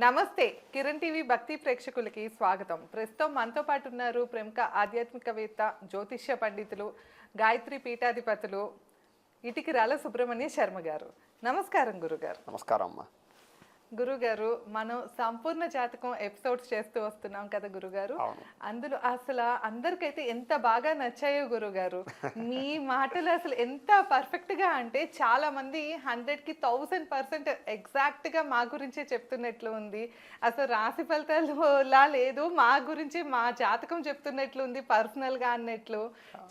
నమస్తే కిరణ్ టీవీ భక్తి ప్రేక్షకులకి స్వాగతం. ప్రస్తుతం మనతో పాటు ఉన్నారు ప్రముఖ ఆధ్యాత్మికవేత్త, జ్యోతిష్య పండితులు, గాయత్రి పీఠాధిపతులు ఇటికిరాల సుబ్రహ్మణ్య శర్మ గారు. నమస్కారం గురుగారు. నమస్కారం అమ్మా. గురుగారు, మనం సంపూర్ణ జాతకం ఎపిసోడ్స్ చేస్తూ వస్తున్నాం కదా గురుగారు. అందులో అసలు అందరికైతే ఎంత బాగా నచ్చాయో గురుగారు. మీ మాటలు అసలు ఎంత పర్ఫెక్ట్ గా అంటే చాలా మంది 100కి 1000% ఎగ్జాక్ట్ గా మా గురించే చెప్తున్నట్లు ఉంది. అసలు రాశి ఫలితాలులా లేదు, మా గురించి మా జాతకం చెప్తున్నట్లు ఉంది, పర్సనల్ గా అన్నట్లు.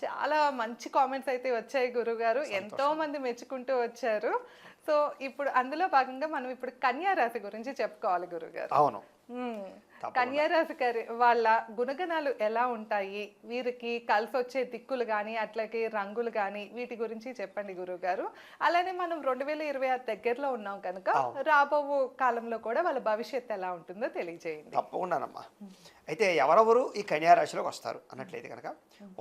చాలా మంచి కామెంట్స్ అయితే వచ్చాయి గురుగారు. ఎంతో మంది మెచ్చుకుంటూ వచ్చారు. సో ఇప్పుడు అందులో భాగంగా మనం ఇప్పుడు కన్యా రాశి గురించి చెప్పుకోవాలి గురుగారు. అవును, కన్యా రాశి వాళ్ళ గుణగణాలు ఎలా ఉంటాయి, వీరికి కలిసి వచ్చే దిక్కులు కానీ అట్లాగే రంగులు కానీ వీటి గురించి చెప్పండి గురుగారు. అలానే మనం 2026 దగ్గరలో ఉన్నాం కనుక రాబో కాలంలో కూడా వాళ్ళ భవిష్యత్తు ఎలా ఉంటుందో తెలియజేయండి. తప్పకుండానమ్మా. అయితే ఎవరెవరు ఈ కన్యా రాశిలోకి వస్తారు అన్నట్లయితే కనుక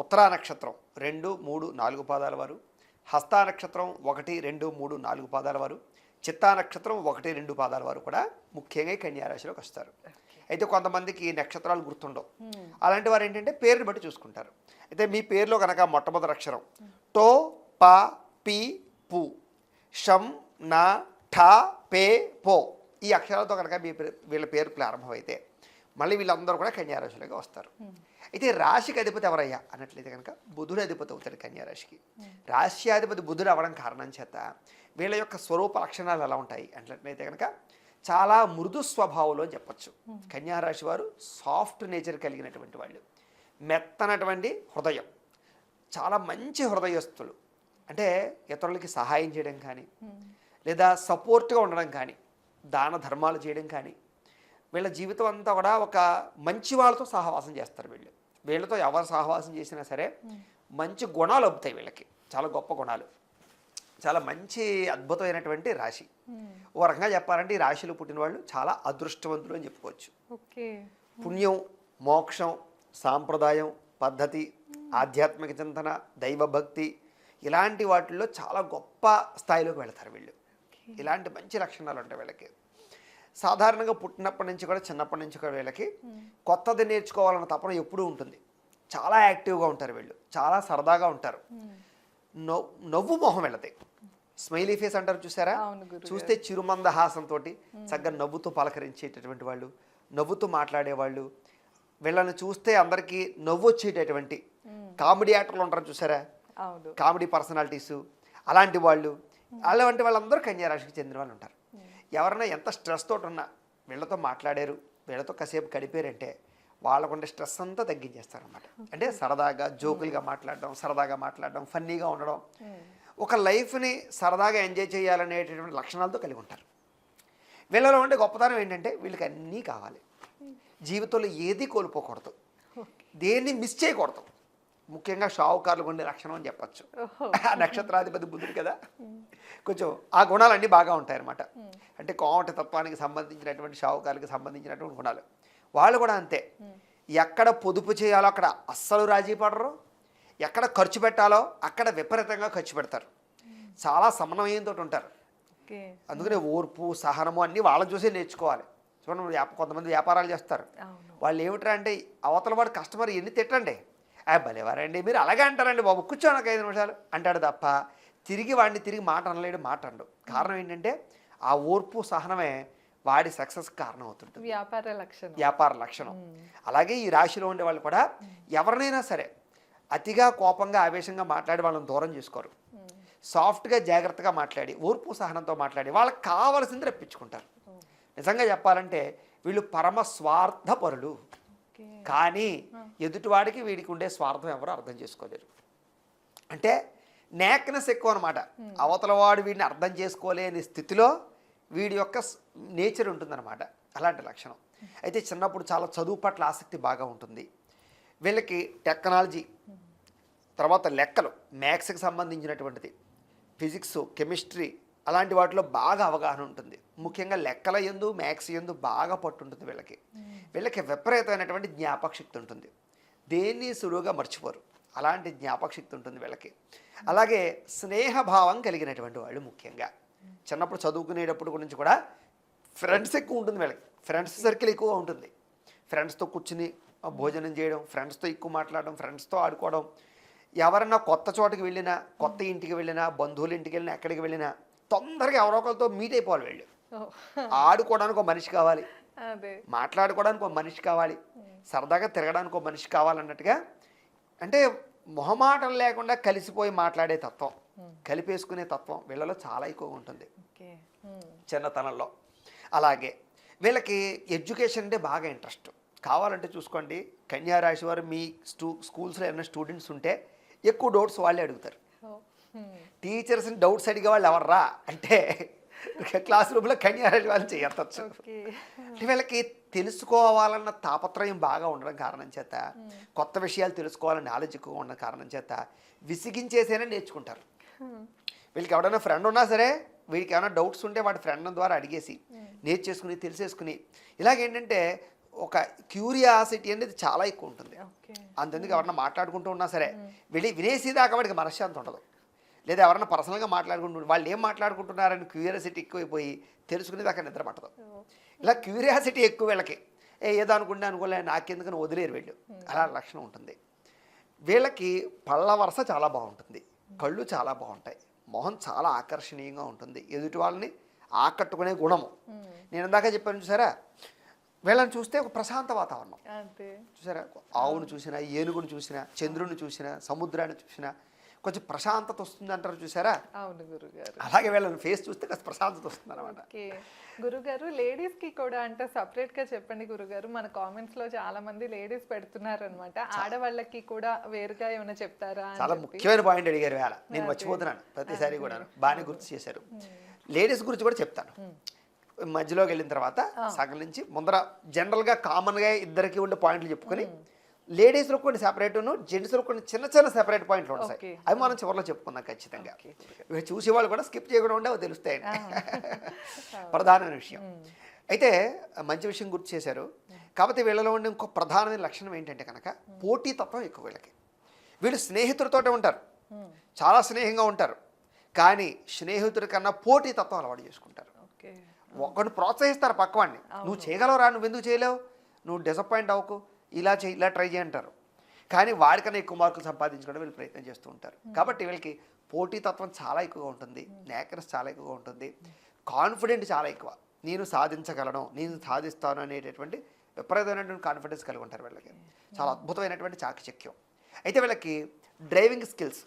ఉత్తరా నక్షత్రం 2, 3, 4 పాదాల వారు, హస్తా నక్షత్రం 1, 2, 3, 4 పాదాల వారు, చిత్తా నక్షత్రం 1, 2 పాదాల వారు కూడా ముఖ్యంగా ఈ కన్యా రాశిలోకి వస్తారు. అయితే కొంతమందికి నక్షత్రాలు గుర్తుండవు. అలాంటి వారు ఏంటంటే పేరుని బట్టి చూసుకుంటారు. అయితే మీ పేరులో కనుక మొట్టమొదటి అక్షరం టో, ప, పి, పు, షం, నా, ఠ, పే, పో ఈ అక్షరాలతో కనుక వీళ్ళ పేరు ప్రారంభమైతే మళ్ళీ వీళ్ళందరూ కూడా కన్యా రాశిలోకి వస్తారు. అయితే రాశికి అధిపతి ఎవరయ్యా అన్నట్లయితే కనుక బుధుడు అధిపతి అవుతాడు కన్యా రాశికి. రాశ్యాధిపతి బుధుడు అవ్వడం కారణం చేత వీళ్ళ యొక్క స్వరూప లక్షణాలు ఎలా ఉంటాయి అన్నట్లయితే కనుక చాలా మృదు స్వభావంలో అని చెప్పచ్చు. కన్యా రాశి వారు సాఫ్ట్ నేచర్ కలిగినటువంటి వాళ్ళు, మెత్తనటువంటి హృదయం, చాలా మంచి హృదయస్తులు. అంటే ఇతరులకి సహాయం చేయడం కానీ, లేదా సపోర్ట్గా ఉండడం కానీ, దాన ధర్మాలు చేయడం కానీ, వీళ్ళ జీవితం అంతా కూడా ఒక మంచి వాళ్ళతో సహవాసం చేస్తారు. వీళ్ళతో ఎవరు సహవాసం చేసినా సరే మంచి గుణాలు అవుతాయి వీళ్ళకి, చాలా గొప్ప గుణాలు, చాలా మంచి అద్భుతమైనటువంటి రాశి. ఓ రకంగా చెప్పాలంటే ఈ రాశిలో పుట్టిన వాళ్ళు చాలా అదృష్టవంతులు అని చెప్పుకోవచ్చు. పుణ్యం, మోక్షం, సాంప్రదాయం, పద్ధతి, ఆధ్యాత్మిక చింతన, దైవభక్తి ఇలాంటి వాటిల్లో చాలా గొప్ప స్థాయిలోకి వెళతారు వీళ్ళు. ఇలాంటి మంచి లక్షణాలు ఉంటాయి వీళ్ళకి. సాధారణంగా పుట్టినప్పటి నుంచి కూడా, చిన్నప్పటి నుంచి కూడా వీళ్ళకి కొత్తది నేర్చుకోవాలన్న తపన ఎప్పుడూ ఉంటుంది. చాలా యాక్టివ్గా ఉంటారు వీళ్ళు, చాలా సరదాగా ఉంటారు. నవ్వు మొహం వెళతాయి, స్మైలీ ఫేస్ అంటారు చూసారా, చూస్తే చిరుమందహాసంతో చక్కగా నవ్వుతూ పలకరించేటటువంటి వాళ్ళు, నవ్వుతూ మాట్లాడేవాళ్ళు, వీళ్ళని చూస్తే అందరికీ నవ్వు వచ్చేటటువంటి కామెడీ యాక్టర్లు ఉంటారు చూసారా, కామెడీ పర్సనాలిటీసు, అలాంటి వాళ్ళు, అలాంటి వాళ్ళందరూ కన్యా రాశికి చెందిన వాళ్ళు ఉంటారు. ఎవరైనా ఎంత స్ట్రెస్ తోటి ఉన్నా వీళ్ళతో మాట్లాడారు, వీళ్ళతో కాసేపు గడిపారంటే వాళ్ళకుండే స్ట్రెస్ అంతా తగ్గించేస్తారన్నమాట. అంటే సరదాగా జోకులుగా మాట్లాడడం, సరదాగా మాట్లాడడం, ఫన్నీగా ఉండడం, ఒక లైఫ్ని సరదాగా ఎంజాయ్ చేయాలనేటటువంటి లక్షణాలతో కలిగి ఉంటారు. వీళ్ళలో ఉండే గొప్పతనం ఏంటంటే వీళ్ళకి అన్నీ కావాలి, జీవితంలో ఏది కోల్పోకూడదు, దేన్ని మిస్ చేయకూడదు. ముఖ్యంగా షావుకారులకు ఉండే లక్షణం అని చెప్పచ్చు. నక్షత్రాధిపతి బుధుడు కదా, కొంచెం ఆ గుణాలన్నీ బాగా ఉంటాయన్నమాట. అంటే కోమటి తత్వానికి సంబంధించినటువంటి షావుకారులకు సంబంధించినటువంటి గుణాలు. వాళ్ళు కూడా అంతే, ఎక్కడ పొదుపు చేయాలో అక్కడ అస్సలు రాజీ పడరు, ఎక్కడ ఖర్చు పెట్టాలో అక్కడ విపరీతంగా ఖర్చు పెడతారు, చాలా సమన్వయంతో ఉంటారు. అందుకనే ఓర్పు, సహనము అన్నీ వాళ్ళని చూసే నేర్చుకోవాలి. చూడండి, కొంతమంది వ్యాపారాలు చేస్తారు, వాళ్ళు ఏమిటంటే అంటే అవతల వాడు కస్టమర్ ఎన్ని తిట్టండి, భలేవారండి మీరు అలాగే అంటారండి బాబు, కూర్చోని ఒక 5 నిమిషాలు అంటాడు తప్ప వాడిని మాట అనలేడు, మాట అనడు. కారణం ఏంటంటే ఆ ఓర్పు, సహనమే వాడి సక్సెస్ కారణం అవుతుంది, వ్యాపార లక్షణం. అలాగే ఈ రాశిలో ఉండే వాళ్ళు కూడా ఎవరినైనా సరే అతిగా కోపంగా ఆవేశంగా మాట్లాడి వాళ్ళని దూరం చేసుకోరు. సాఫ్ట్గా జాగ్రత్తగా మాట్లాడి ఓర్పు సహనంతో మాట్లాడి వాళ్ళకి కావాల్సింది రప్పించుకుంటారు. నిజంగా చెప్పాలంటే వీళ్ళు పరమ స్వార్థపరులు. కానీ ఎదుటివాడికి వీడికి ఉండే స్వార్థం ఎవరు అర్థం చేసుకోలేరు. అంటే నేక్నెస్ ఎక్కువ అనమాట. అవతల వాడు వీడిని అర్థం చేసుకోలేని స్థితిలో వీడి యొక్క నేచర్ ఉంటుందన్నమాట, అలాంటి లక్షణం. అయితే చిన్నప్పుడు చాలా చదువు పట్ల ఆసక్తి బాగా ఉంటుంది వీళ్ళకి. టెక్నాలజీ, తర్వాత లెక్కలు, మ్యాథ్స్కి సంబంధించినటువంటిది, ఫిజిక్స్, కెమిస్ట్రీ అలాంటి వాటిలో బాగా అవగాహన ఉంటుంది. ముఖ్యంగా లెక్కల యందు, మ్యాథ్స్ యందు బాగా పట్టుంటుంది వీళ్ళకి. వీళ్ళకి విపరీతమైనటువంటి జ్ఞాపక శక్తి ఉంటుంది, దేన్ని సులువుగా మర్చిపోరు, అలాంటి జ్ఞాపక శక్తి ఉంటుంది వీళ్ళకి. అలాగే స్నేహభావం కలిగినటువంటి వాళ్ళు ముఖ్యంగా చిన్నప్పుడు చదువుకునేటప్పుడు గురించి కూడా ఫ్రెండ్స్ ఎక్కువ ఉంటుంది వీళ్ళకి, ఫ్రెండ్స్ సర్కిల్ ఎక్కువ ఉంటుంది. ఫ్రెండ్స్తో కూర్చుని భోజనం చేయడం, ఫ్రెండ్స్తో ఎక్కువ మాట్లాడడం, ఫ్రెండ్స్తో ఆడుకోవడం. ఎవరన్నా కొత్త చోటకి వెళ్ళినా, కొత్త ఇంటికి వెళ్ళినా, బంధువుల ఇంటికి వెళ్ళినా, ఎక్కడికి వెళ్ళినా తొందరగా ఎవరో ఒకరితో మీట్ అయిపోవాలి వీళ్ళు. ఆడుకోవడానికి ఒక మనిషి కావాలి, మాట్లాడుకోవడానికి ఒక మనిషి కావాలి, సరదాగా తిరగడానికి ఒక మనిషి కావాలన్నట్టుగా. అంటే మొహమాటం లేకుండా కలిసిపోయి మాట్లాడే తత్వం, కలిపేసుకునే తత్వం వీళ్ళలో చాలా ఎక్కువగా ఉంటుంది చిన్నతనంలో. అలాగే వీళ్ళకి ఎడ్యుకేషన్ అంటే బాగా ఇంట్రెస్ట్. కావాలంటే చూసుకోండి, కన్యా రాశి వారు మీ స్కూల్స్లో ఏమైనా స్టూడెంట్స్ ఉంటే ఎక్కువ డౌట్స్ వాళ్ళే అడుగుతారు. టీచర్స్ని డౌట్స్ అడిగే వాళ్ళు ఎవర్రా అంటే క్లాస్ రూమ్లో కన్యా రాశి వాళ్ళు చేయొచ్చు. వీళ్ళకి తెలుసుకోవాలన్న తాపత్రయం బాగా ఉండడం కారణం చేత, కొత్త విషయాలు తెలుసుకోవాలని నాలెడ్జ్ ఎక్కువగా ఉండడం కారణం చేత విసిగించేసేనే నేర్చుకుంటారు. వీళ్ళకి ఎవరైనా ఫ్రెండ్ ఉన్నా సరే, వీడికి ఏమైనా డౌట్స్ ఉంటే వాడి ఫ్రెండ్ ద్వారా అడిగేసి నేర్చేసుకుని తెలిసేసుకుని, ఇలాగేంటంటే ఒక క్యూరియాసిటీ అనేది చాలా ఎక్కువ ఉంటుంది. అందుకు ఎవరన్నా మాట్లాడుకుంటూ ఉన్నా సరే వెళ్ళి వినేసేదాకా వాడికి మనశ్శాంతి ఉండదు. లేదా ఎవరన్నా పర్సనల్గా మాట్లాడుకుంటూ వాళ్ళు ఏం మాట్లాడుకుంటున్నారని క్యూరియాసిటీ ఎక్కువైపోయి తెలుసుకునేదాకా నిద్ర పట్టదు. ఇలా క్యూరియాసిటీ ఎక్కువ వీళ్ళకి, ఏదో అనుకోలే నాకెందుకని వదిలేరు వీళ్ళు, అలా లక్షణం ఉంటుంది. వీళ్ళకి పళ్ళ వరస చాలా బాగుంటుంది, కళ్ళు చాలా బాగుంటాయి, మొహం చాలా ఆకర్షణీయంగా ఉంటుంది, ఎదుటి వాళ్ళని ఆకట్టుకునే గుణము. నేను ఇందాక చెప్పాను చూసారా, వీళ్ళని చూస్తే ఒక ప్రశాంత వాతావరణం. చూసారా, ఆవును చూసినా, ఏనుగును చూసినా, చంద్రుని చూసినా, సముద్రాన్ని చూసినా కొంచెం ప్రశాంతత వస్తుంది అంటారు చూసారా. అవును గురుగారు. అలాగే వీళ్ళని ఫేస్ చూస్తే కాస్త ప్రశాంతత వస్తుంది అనమాట. గురుగారు, లేడీస్ కి కూడా అంటే సపరేట్ గా చెప్పండి గురుగారు. మన కామెంట్స్ లో చాలా మంది లేడీస్ పెడుతున్నారు అనమాట. ఆడవాళ్ళకి కూడా వేరుగా ఏమైనా చెప్తారా? చాలా ముఖ్యమైన పాయింట్ అడిగారు వేళ, నేను మర్చిపోతున్నాను ప్రతిసారి కూడా, బాగానే గుర్తు చేశారు. లేడీస్ గురించి కూడా చెప్తాను మధ్యలోకి వెళ్ళిన తర్వాత. సగం నుంచి ముందర జనరల్గా కామన్గా ఇద్దరికి ఉండే పాయింట్లు చెప్పుకొని, లేడీస్లో కొన్ని సెపరేట్ను, జెంట్స్లో కొన్ని చిన్న చిన్న సెపరేట్ పాయింట్లు ఉంటాయి. అవి మనం చివరిలో చెప్పుకుందాం ఖచ్చితంగా. చూసే వాళ్ళు కూడా స్కిప్ చేయకుండా ఉండే అవి తెలుస్తాయి. ప్రధానమైన విషయం అయితే మంచి విషయం గుర్తు చేశారు. కాకపోతే వీళ్ళలో ఉండే ఇంకో ప్రధానమైన లక్షణం ఏంటంటే కనుక పోటీతత్వం ఎక్కువ వీళ్ళకి. వీళ్ళు స్నేహితులతోటే ఉంటారు, చాలా స్నేహంగా ఉంటారు, కానీ స్నేహితుడి కన్నా పోటీతత్వం అలవాటు చేసుకుంటారు. ఒకరిని ప్రోత్సహిస్తారు పక్కవాడిని, నువ్వు చేయగలవురా, నువ్వు ఎందుకు చేయలేవు, నువ్వు డిసప్పాయింట్ అవ్వకు, ఇలా ట్రై చేయంటారు. కానీ వాడికన్నా ఎక్కువ మార్కులు సంపాదించుకోవడం వీళ్ళు ప్రయత్నం చేస్తూ ఉంటారు. కాబట్టి వీళ్ళకి పోటీతత్వం చాలా ఎక్కువగా ఉంటుంది, నేకనెస్ చాలా ఎక్కువగా ఉంటుంది, కాన్ఫిడెంట్ చాలా ఎక్కువ. నేను సాధించగలను, నేను సాధిస్తాను అనేటటువంటి విపరీతమైనటువంటి కాన్ఫిడెన్స్ కలిగి ఉంటారు. వీళ్ళకి చాలా అద్భుతమైనటువంటి చాకచక్యం. అయితే వీళ్ళకి డ్రైవింగ్ స్కిల్స్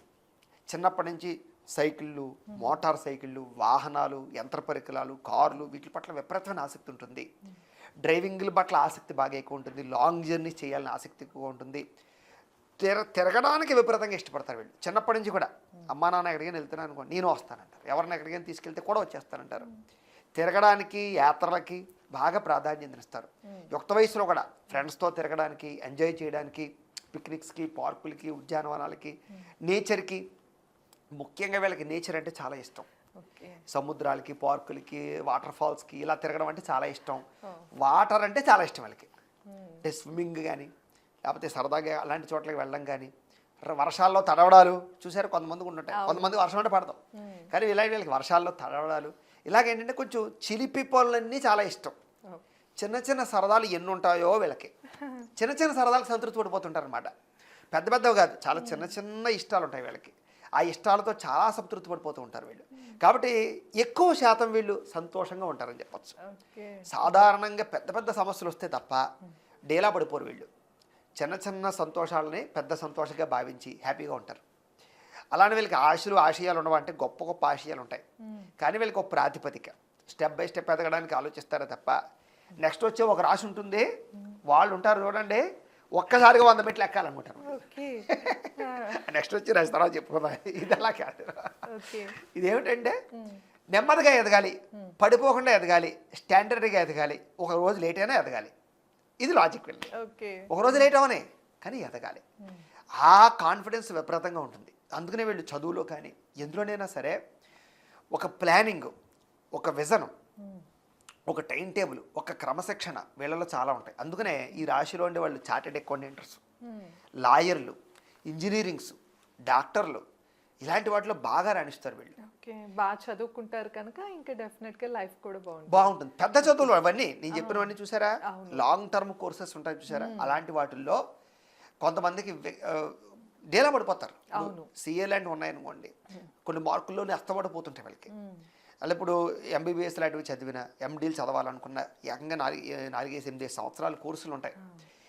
చిన్నప్పటి నుంచి సైకిళ్ళు, మోటార్ సైకిళ్ళు, వాహనాలు, యంత్ర పరికరాలు, కార్లు, వీటి పట్ల విపరీతమైన ఆసక్తి ఉంటుంది. డ్రైవింగ్ల పట్ల ఆసక్తి బాగా ఎక్కువ ఉంటుంది, లాంగ్ జర్నీ చేయాలని ఆసక్తి ఎక్కువ ఉంటుంది, తిరగడానికి విపరీతంగా ఇష్టపడతారు వీళ్ళు. చిన్నప్పటి నుంచి కూడా అమ్మా నాన్న ఎక్కడికైనా వెళ్తున్నాను అనుకోండి, నేను వస్తానంటారు, ఎవరిని ఎక్కడికైనా తీసుకెళ్తే కూడా వచ్చేస్తానంటారు. తిరగడానికి, యాత్రలకి బాగా ప్రాధాన్యత ఇస్తారు. యుక్త వయసులో కూడా ఫ్రెండ్స్తో తిరగడానికి, ఎంజాయ్ చేయడానికి, పిక్నిక్స్కి, పార్కులకి, ఉద్యానవనాలకి, నేచర్కి, ముఖ్యంగా వీళ్ళకి నేచర్ అంటే చాలా ఇష్టం. సముద్రాలకి, పార్కులకి, వాటర్ ఫాల్స్కి ఇలా తిరగడం అంటే చాలా ఇష్టం. వాటర్ అంటే చాలా ఇష్టం వీళ్ళకి. అంటే స్విమ్మింగ్ కానీ, లేకపోతే సరదాగా అలాంటి చోట్లకి వెళ్ళడం కానీ, వర్షాల్లో తడవడాలు చూసారు కొంతమందికి ఉంటుంటాయి. కొంతమంది వర్షం అంటే పడతాం, కానీ ఇలాంటి వీళ్ళకి వర్షాల్లో తడవడాలు, ఇలాగేంటంటే కొంచెం చిలిపి పనులన్నీ చాలా ఇష్టం. చిన్న చిన్న సరదాలు ఎన్ని ఉంటాయో వీళ్ళకి, చిన్న చిన్న సరదాలకు సంతృప్తి పడిపోతుంటారు అనమాట. పెద్ద పెద్దవి కాదు, చాలా చిన్న చిన్న ఇష్టాలు ఉంటాయి వీళ్ళకి. ఆ ఇష్టాలతో చాలా సంతృప్తి పడిపోతూ ఉంటారు వీళ్ళు. కాబట్టి ఎక్కువ శాతం వీళ్ళు సంతోషంగా ఉంటారని చెప్పచ్చు. సాధారణంగా పెద్ద పెద్ద సమస్యలు వస్తే తప్ప డేలా పడిపోరు వీళ్ళు. చిన్న చిన్న సంతోషాలని పెద్ద సంతోషంగా భావించి హ్యాపీగా ఉంటారు. అలానే వీళ్ళకి ఆశయాలు ఉండవంటే గొప్ప గొప్ప ఆశయాలు ఉంటాయి, కానీ వీళ్ళకి ఒక ప్రాతిపదిక స్టెప్ బై స్టెప్ ఎదగడానికి ఆలోచిస్తారే తప్ప నెక్స్ట్ వచ్చే ఒక రాశి ఉంటుంది, వాళ్ళు ఉంటారు చూడండి, ఒక్కసారిగా 100 మెట్లు ఎక్కాలనుకుంటారు. నెక్స్ట్ వచ్చి రాసి తర్వాత చెప్పుకుందాం. ఇది అలా కాదు, ఇదేమిటంటే నెమ్మదిగా ఎదగాలి, పడిపోకుండా ఎదగాలి, స్టాండర్డ్గా ఎదగాలి, ఒక రోజు లేట్ అయినా ఎదగాలి. ఇది లాజిక్ వెళ్ళి ఒక రోజు లేట్ అవనే కానీ ఎదగాలి. ఆ కాన్ఫిడెన్స్ విపరీతంగా ఉంటుంది. అందుకనే వీళ్ళు చదువులో కానీ ఎందులోనైనా సరే ఒక ప్లానింగ్, ఒక విజన్, ఒక టైం టేబుల్, ఒక క్రమశిక్షణ వీళ్ళలో చాలా ఉంటాయి. అందుకనే ఈ రాశిలో ఉండే వాళ్ళు చార్టెడ్ అకౌంటెంట్స్, లాయర్లు, ఇంజనీరింగ్స్, డాక్టర్లు ఇలాంటి వాటిలో బాగా రాణిస్తారు వీళ్ళు. ఓకే, బాగా చదువుకుంటారు కనుక ఇంకా డెఫినెట్ గా లైఫ్ కూడా బాగుంటుంది. పెద్ద చదువులు అవన్నీ నేను చెప్పినవన్నీ చూసారా, లాంగ్ టర్మ్ కోర్సెస్ ఉంటాయి చూసారా, అలాంటి వాటిల్లో కొంతమందికి డేలా పడిపోతారు. సిఏ లాంటివి ఉన్నాయనుకోండి, కొన్ని మార్కుల్లోనే అస్తపడిపోతుంటాయి వాళ్ళకి. అలా ఇప్పుడు ఎంబీబీఎస్ లాంటివి చదివిన, ఎండీలు చదవాలనుకున్న ఏకంగా 4-8 సంవత్సరాల కోర్సులు ఉంటాయి.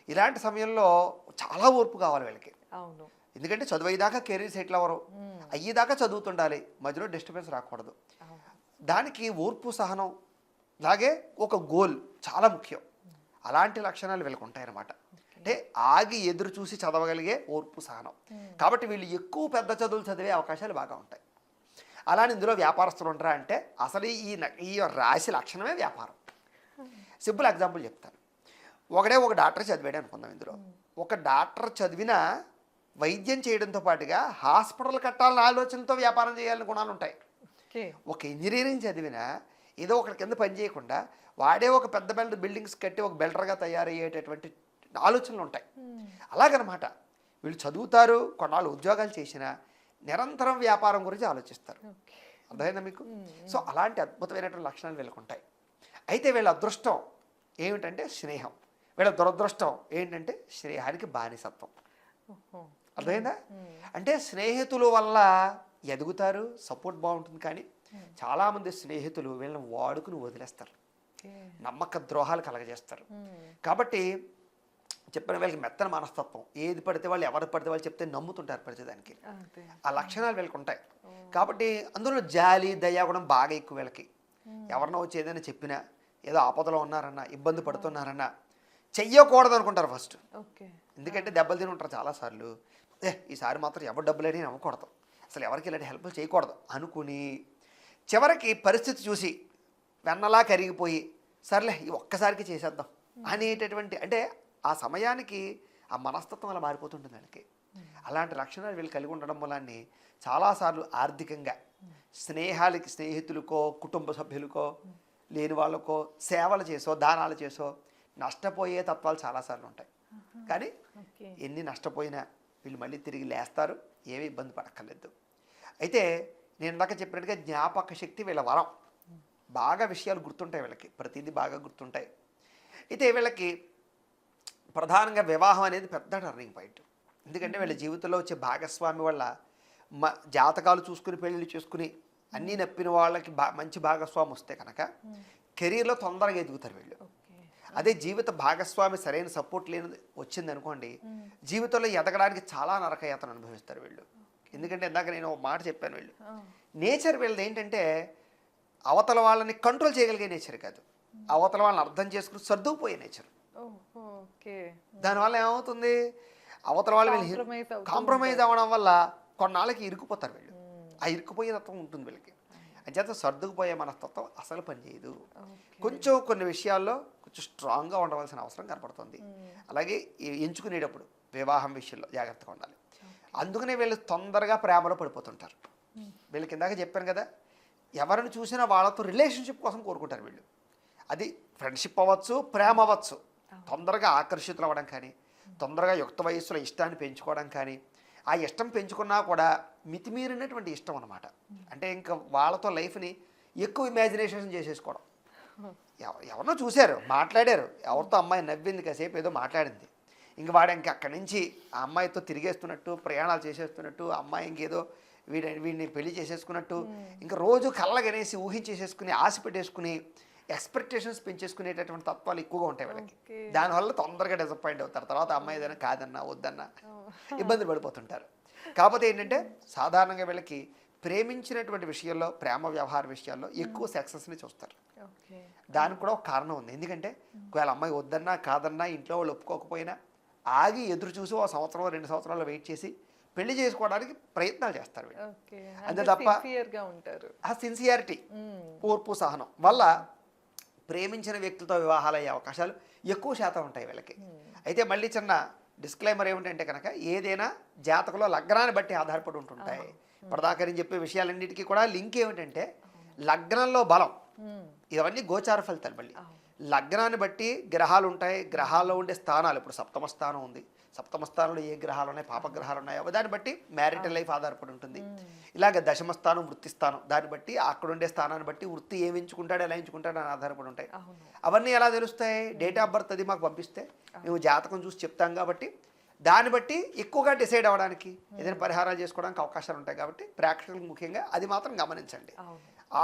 ఇలాంటి సమయంలో చాలా ఓర్పు కావాలి వీళ్ళకి. ఎందుకంటే చదువు అయ్యేదాకా కెరీర్ సెటిల్ అవ్వరు, అయ్యేదాకా చదువుతుండాలి, మధ్యలో డిస్టర్బెన్స్ రాకూడదు. దానికి ఓర్పు సహనం అలాగే ఒక గోల్ చాలా ముఖ్యం. అలాంటి లక్షణాలు వీళ్ళకి ఉంటాయన్నమాట. అంటే ఆగి ఎదురు చూసి చదవగలిగే ఓర్పు సహనం. కాబట్టి వీళ్ళు ఎక్కువ పెద్ద చదువులు చదివే అవకాశాలు బాగా ఉంటాయి. అలానే ఇందులో వ్యాపారస్తులు ఉంటారా అంటే అసలు ఈ రాశి లక్షణమే వ్యాపారం. సింపుల్ ఎగ్జాంపుల్ చెప్తాను. ఒక డాక్టర్ చదివాడు అనుకుందాం. ఇందులో ఒక డాక్టర్ చదివిన వైద్యం చేయడంతో పాటుగా హాస్పిటల్ కట్టాలని ఆలోచనతో వ్యాపారం చేయాలని గుణాలు ఉంటాయి. ఒక ఇంజనీరింగ్ చదివిన ఏదో ఒకటి కింద పని చేయకుండా వాడే ఒక పెద్ద బిల్డింగ్స్ కట్టి ఒక బిల్డర్గా తయారయ్యేటటువంటి ఆలోచనలు ఉంటాయి. అలాగనమాట వీళ్ళు చదువుతారు, కొన్నాళ్ళు ఉద్యోగాలు చేసినా నిరంతరం వ్యాపారం గురించి ఆలోచిస్తారు. అర్థమైందా మీకు? సో అలాంటి అద్భుతమైనటువంటి లక్షణాలు వీళ్ళకు ఉంటాయి. అయితే వీళ్ళ అదృష్టం ఏమిటంటే స్నేహం, వీళ్ళ దురదృష్టం ఏంటంటే స్నేహానికి బానిసత్వం. అర్థమైందా? అంటే స్నేహితుల వల్ల ఎదుగుతారు, సపోర్ట్ బాగుంటుంది. కానీ చాలామంది స్నేహితులు వీళ్ళని వాడుకుని వదిలేస్తారు, నమ్మక ద్రోహాలు కలగజేస్తారు. కాబట్టి చెప్పిన వీళ్ళకి మెత్తన మనస్తత్వం, ఏది పడితే వాళ్ళు ఎవరు పడితే వాళ్ళు చెప్తే నమ్ముతుంటారు ప్రతిదానికి. ఆ లక్షణాలు వీళ్ళకి ఉంటాయి. కాబట్టి అందులో జాలి దయ కూడా బాగా ఎక్కువ వీళ్ళకి. ఎవరినో వచ్చి ఏదైనా చెప్పినా, ఏదో ఆపదలో ఉన్నారన్నా, ఇబ్బంది పడుతున్నారన్నా చెయ్యకూడదు అనుకుంటారు ఫస్ట్. ఎందుకంటే దెబ్బలు తిని ఉంటారు చాలాసార్లు. ఈసారి మాత్రం ఎవరు డబ్బులేని నమ్మకూడదు, అసలు ఎవరికి ఇలాంటి హెల్ప్ చేయకూడదు అనుకుని చివరికి పరిస్థితి చూసి వెన్నలా కరిగిపోయి సర్లే ఈ ఒక్కసారికి చేసేద్దాం అనేటటువంటి, అంటే ఆ సమయానికి ఆ మనస్తత్వం అలా మారిపోతుంటుంది వాళ్ళకి. అలాంటి లక్షణాలు వీళ్ళు కలిగి ఉండడం వల్ల చాలాసార్లు ఆర్థికంగా స్నేహితులకో కుటుంబ సభ్యులకో లేని వాళ్ళకో సేవలు చేసో దానాలు చేసో నష్టపోయే తత్వాలు చాలాసార్లు ఉంటాయి. కానీ ఎన్ని నష్టపోయినా వీళ్ళు మళ్ళీ తిరిగి లేస్తారు, ఏమీ ఇబ్బంది పడక్కర్లేదు. అయితే నేను ఇందాక చెప్పినట్టుగా జ్ఞాపక శక్తి వీళ్ళ వరం. బాగా విషయాలు గుర్తుంటాయి వీళ్ళకి, ప్రతిదీ బాగా గుర్తుంటాయి. అయితే వీళ్ళకి ప్రధానంగా వివాహం అనేది పెద్ద టర్నింగ్ పాయింట్. ఎందుకంటే వీళ్ళ జీవితంలో వచ్చే భాగస్వామి వల్ల జాతకాలు చూసుకుని పెళ్ళిళ్ళు చేసుకుని అన్నీ నప్పిన వాళ్ళకి మంచి భాగస్వామి వస్తే కనుక కెరీర్లో తొందరగా ఎదుగుతారు వీళ్ళు. అదే జీవిత భాగస్వామి సరైన సపోర్ట్ లేని వచ్చింది అనుకోండి, జీవితంలో ఎదగడానికి చాలా నరకయాతను అనుభవిస్తారు వీళ్ళు. ఎందుకంటే ఇందాక నేను ఒక మాట చెప్పాను, వీళ్ళు నేచర్ వీళ్ళది ఏంటంటే అవతల వాళ్ళని కంట్రోల్ చేయగలిగే నేచర్ కాదు, అవతల వాళ్ళని అర్థం చేసుకుని సర్దుకుపోయే నేచర్. దానివల్ల ఏమవుతుంది, అవతల వాళ్ళు వీళ్ళు కాంప్రమైజ్ అవ్వడం వల్ల కొన్నాళ్ళకి ఇరుక్కుపోతారు వీళ్ళు. ఆ ఇరుక్కుపోయే తత్వం ఉంటుంది వీళ్ళకి. అంచేత సర్దుకుపోయే మనస్తత్వం అసలు పనిచేయదు. కొంచెం కొన్ని విషయాల్లో కొంచెం స్ట్రాంగ్గా ఉండవలసిన అవసరం కనపడుతుంది. అలాగే ఎంచుకునేటప్పుడు వివాహం విషయంలో జాగ్రత్తగా ఉండాలి. అందుకనే వీళ్ళు తొందరగా ప్రేమలో పడిపోతుంటారు. వీళ్ళకి ఇందాక చెప్పాను కదా, ఎవరిని చూసినా వాళ్ళతో రిలేషన్షిప్ కోసం కోరుకుంటారు వీళ్ళు. అది ఫ్రెండ్షిప్ అవ్వచ్చు, ప్రేమ అవ్వచ్చు. తొందరగా ఆకర్షితులు అవ్వడం కానీ, తొందరగా యుక్త వయస్సులో ఇష్టాన్ని పెంచుకోవడం కానీ, ఆ ఇష్టం పెంచుకున్నా కూడా మితిమీరినటువంటి ఇష్టం అన్నమాట. అంటే ఇంకా వాళ్ళతో లైఫ్ని ఎక్కువ ఇమాజినేషన్ చేసేసుకోవడం. ఎవరినో చూశారు, మాట్లాడారు, ఎవరితో అమ్మాయి నవ్వింది, కాసేపు ఏదో మాట్లాడింది, ఇంక వాడు ఇంక అక్కడి నుంచి ఆ అమ్మాయితో తిరిగేస్తున్నట్టు, ప్రయాణాలు చేసేస్తున్నట్టు, అమ్మాయి ఇంకేదో వీడిని పెళ్లి చేసేసుకున్నట్టు, ఇంకా రోజు కళ్ళగనేసి ఊహించేసేసుకుని ఆశ పెట్టేసుకుని ఎక్స్పెక్టేషన్స్ పెంచేసుకునేటటువంటి తత్వాలు ఎక్కువగా ఉంటాయి వాళ్ళకి. దానివల్ల తొందరగా డిసప్పాయింట్ అవుతారు. తర్వాత అమ్మాయి ఏదైనా కాదన్నా వద్దన్నా ఇబ్బందులు పడిపోతుంటారు. కాకపోతే ఏంటంటే సాధారణంగా వీళ్ళకి ప్రేమించినటువంటి విషయాల్లో, ప్రేమ వ్యవహార విషయాల్లో ఎక్కువ సక్సెస్ని చూస్తారు. దానికి కూడా ఒక కారణం ఉంది. ఎందుకంటే ఒకవేళ అమ్మాయి వద్దన్నా కాదన్నా ఇంట్లో వాళ్ళు ఒప్పుకోకపోయినా ఆగి ఎదురు చూసి ఒక సంవత్సరం 2 సంవత్సరాలు వెయిట్ చేసి పెళ్లి చేసుకోవడానికి ప్రయత్నాలు చేస్తారు వీళ్ళు. అంతే తప్ప ఆ సిన్సియారిటీ, ఓర్పు సహనం వల్ల ప్రేమించిన వ్యక్తులతో వివాహాలు అయ్యే అవకాశాలు ఎక్కువ శాతం ఉంటాయి వీళ్ళకి. అయితే మళ్ళీ చిన్న డిస్క్లైమర్ ఏమిటంటే కనుక ఏదైనా జాతకంలో లగ్నాన్ని బట్టి ఆధారపడి ఉంటుంటాయి. ఇప్పటిదాకా నేను చెప్పే విషయాలన్నిటికీ కూడా లింక్ ఏమిటంటే లగ్నంలో బలం, ఇవన్నీ గోచార ఫలితాలు. మళ్ళీ లగ్నాన్ని బట్టి గ్రహాలు ఉంటాయి, గ్రహాల్లో ఉండే స్థానాలు. ఇప్పుడు సప్తమ స్థానం ఉంది, సప్తమ స్థానంలో ఏ గ్రహాలు ఉన్నాయి, పాపగ్రహాలు ఉన్నాయి, దాన్ని బట్టి మ్యారిటల్ లైఫ్ ఆధారపడి ఉంటుంది. ఇలాగ దశమస్థానం వృత్తిస్థానం దాన్ని బట్టి అక్కడ ఉండే స్థానాన్ని బట్టి వృత్తి ఏమి ఎంచుకుంటాడు ఎలా ఎంచుకుంటాడు అని ఆధారపడి ఉంటాయి. అవన్నీ ఎలా తెలుస్తాయి? డేట్ ఆఫ్ బర్త్ అది మాకు పంపిస్తే మేము జాతకం చూసి చెప్తాం కాబట్టి దాన్ని బట్టి ఎక్కువగా డిసైడ్ అవ్వడానికి ఏదైనా పరిహారాలు చేసుకోవడానికి అవకాశాలు ఉంటాయి. కాబట్టి ప్రేక్షకులకు ముఖ్యంగా అది మాత్రం గమనించండి.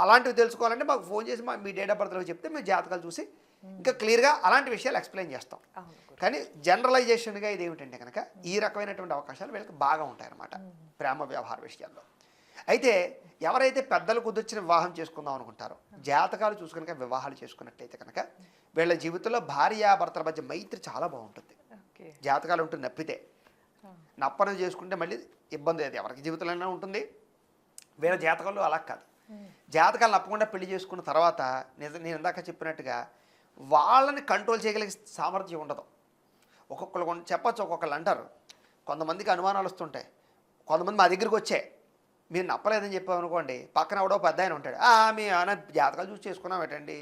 అలాంటివి తెలుసుకోవాలంటే మాకు ఫోన్ చేసి మీ డేట్ ఆఫ్ బర్త్లో చెప్తే మేము జాతకాలు చూసి ఇంకా క్లియర్గా అలాంటి విషయాలు ఎక్స్ప్లెయిన్ చేస్తాం. కానీ జనరలైజేషన్గా ఇది ఏమిటంటే కనుక ఈ రకమైనటువంటి అవకాశాలు వీళ్ళకి బాగా ఉంటాయన్నమాట ప్రేమ వ్యవహార విషయాల్లో. అయితే ఎవరైతే పెద్దలు కుదిర్చిన వివాహం చేసుకుందాం అనుకుంటారో జాతకాలు చూసుకుని వివాహాలు చేసుకున్నట్టయితే కనుక వీళ్ళ జీవితంలో భార్యాభర్తల మధ్య మైత్రి చాలా బాగుంటుంది. జాతకాలు ఉంటుంది నప్పితే నప్పన చేసుకుంటే మళ్ళీ ఇబ్బంది. అది ఎవరికి జీవితంలో ఉంటుంది. వీళ్ళ జాతకాలు అలా కాదు. జాతకాలు నప్పకుండా పెళ్లి చేసుకున్న తర్వాత నేను ఇందాక చెప్పినట్టుగా వాళ్ళని కంట్రోల్ చేయగలిగే సామర్థ్యం ఉండదు. ఒక్కొక్కరు చెప్పచ్చు, ఒక్కొక్కరు అంటారు. కొంతమందికి అనుమానాలు వస్తుంటాయి. కొంతమంది మా దగ్గరికి వచ్చాయి, మీరు నప్పలేదని చెప్పామనుకోండి, పక్కన ఎవడో పెద్ద ఆయన ఉంటాడు, మీ ఆయన జాతకాలు చూసి చేసుకున్నాం ఏంటండి,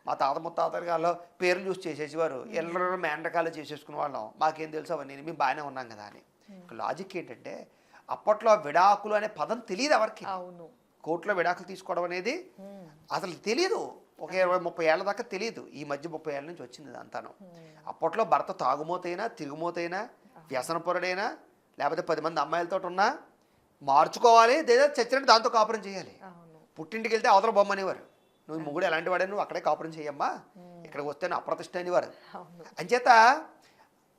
మా తాత ముత్తాతల గారిలో పేర్లు చూసి చేసేసేవారు, ఎల్లరూ మేనరకాలు చేసేసుకునే వాళ్ళం, మాకేం తెలుసు అవన్నీ, మేము బాగానే ఉన్నాం కదా అని. లాజిక్ ఏంటంటే అప్పట్లో విడాకులు అనే పదం తెలియదు ఎవరికి. కోర్టులో విడాకులు తీసుకోవడం అనేది అసలు తెలియదు. ఒక 20-30 ఏళ్ళ దాకా తెలియదు. ఈ మధ్య 30 ఏళ్ళ నుంచి వచ్చింది అంతాను. అప్పట్లో భర్త తాగుమోతైనా తిరుగుమోతైనా వ్యసనపరుడైనా లేకపోతే 10 మంది అమ్మాయిలతో ఉన్నా మార్చుకోవాలి, లేదా చచ్చినట్టు దాంతో కాపురం చేయాలి. పుట్టింటికి వెళ్తే అవతల బొమ్మ అనేవారు, నువ్వు మొగుడు ఎలాంటి వాడే నువ్వు అక్కడే కాపురం చేయమ్మా, ఇక్కడికి వస్తే నువ్వు అప్రతిష్ట అనేవారు. అంచేత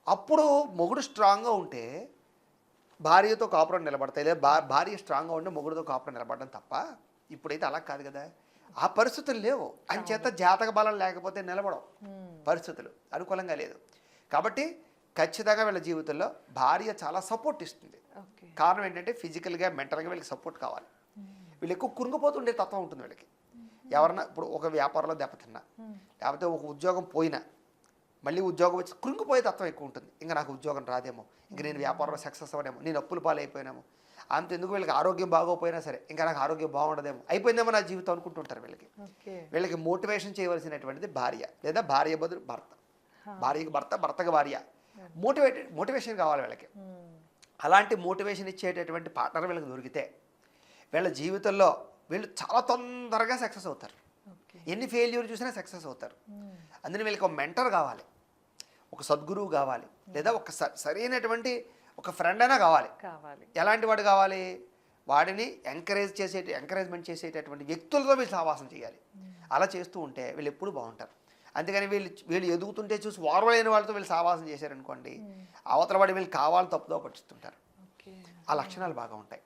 అప్పుడు మొగుడు స్ట్రాంగ్గా ఉంటే భార్యతో కాపురం నిలబడతాయి, లేదా భార్య స్ట్రాంగ్గా ఉంటే మొగుడుతో కాపురం నిలబడడం తప్ప. ఇప్పుడైతే అలా కాదు కదా, ఆ పరిస్థితులు లేవు. అంచేత జాతక బలం లేకపోతే నిలబడవు, పరిస్థితులు అనుకూలంగా లేదు. కాబట్టి ఖచ్చితంగా వీళ్ళ జీవితంలో భార్య చాలా సపోర్ట్ ఇస్తుంది. కారణం ఏంటంటే ఫిజికల్గా మెంటల్గా వీళ్ళకి సపోర్ట్ కావాలి. వీళ్ళు ఎక్కువ కురుంగిపోతుండే తత్వం ఉంటుంది వీళ్ళకి. ఎవరన్నా ఇప్పుడు ఒక వ్యాపారంలో దెబ్బతిన్నా లేకపోతే ఒక ఉద్యోగం పోయినా మళ్ళీ ఉద్యోగం వచ్చి కృంగిపోయే తత్వం ఎక్కువ ఉంటుంది. ఇంకా నాకు ఉద్యోగం రాదేమో, ఇంక నేను వ్యాపారంలో సక్సెస్ అవ్వడేమో, నేను అప్పుల పాలైపోయినామో, అంతెందుకు వీళ్ళకి ఆరోగ్యం బాగోపోయినా సరే ఇంకా నాకు ఆరోగ్యం బాగుండదేమో, అయిపోయిందేమో నా జీవితం అనుకుంటుంటారు. వీళ్ళకి మోటివేషన్ చేయవలసినటువంటిది భార్య, లేదా భార్య బదులు భర్త, భార్యకి భర్త, భర్తకి భార్య. మోటివేషన్ కావాలి వీళ్ళకి. అలాంటి మోటివేషన్ ఇచ్చేటటువంటి పార్ట్నర్ వీళ్ళకి దొరికితే వీళ్ళ జీవితంలో వీళ్ళు చాలా తొందరగా సక్సెస్ అవుతారు. ఎన్ని ఫెయిల్యూర్ చూసినా సక్సెస్ అవుతారు. అందుకని వీళ్ళకి ఒక మెంటర్ కావాలి, ఒక సద్గురువు కావాలి, లేదా ఒక సరైనటువంటి ఒక ఫ్రెండ్ అయినా కావాలి. ఎలాంటి వాడు కావాలి? వాడిని ఎంకరేజ్మెంట్ చేసేటటువంటి వ్యక్తులతో వీళ్ళు సహవాసం చేయాలి. అలా చేస్తూ ఉంటే వీళ్ళు ఎప్పుడు బాగుంటారు. అందుకని వీళ్ళు ఎదుగుతుంటే చూసి వారవలేని వాళ్ళతో వీళ్ళు సహవాసం చేశారనుకోండి, అవతల వాడి వీళ్ళు కావాలి తప్పుదో పట్టిస్తుంటారు. ఆ లక్షణాలు బాగా ఉంటాయి.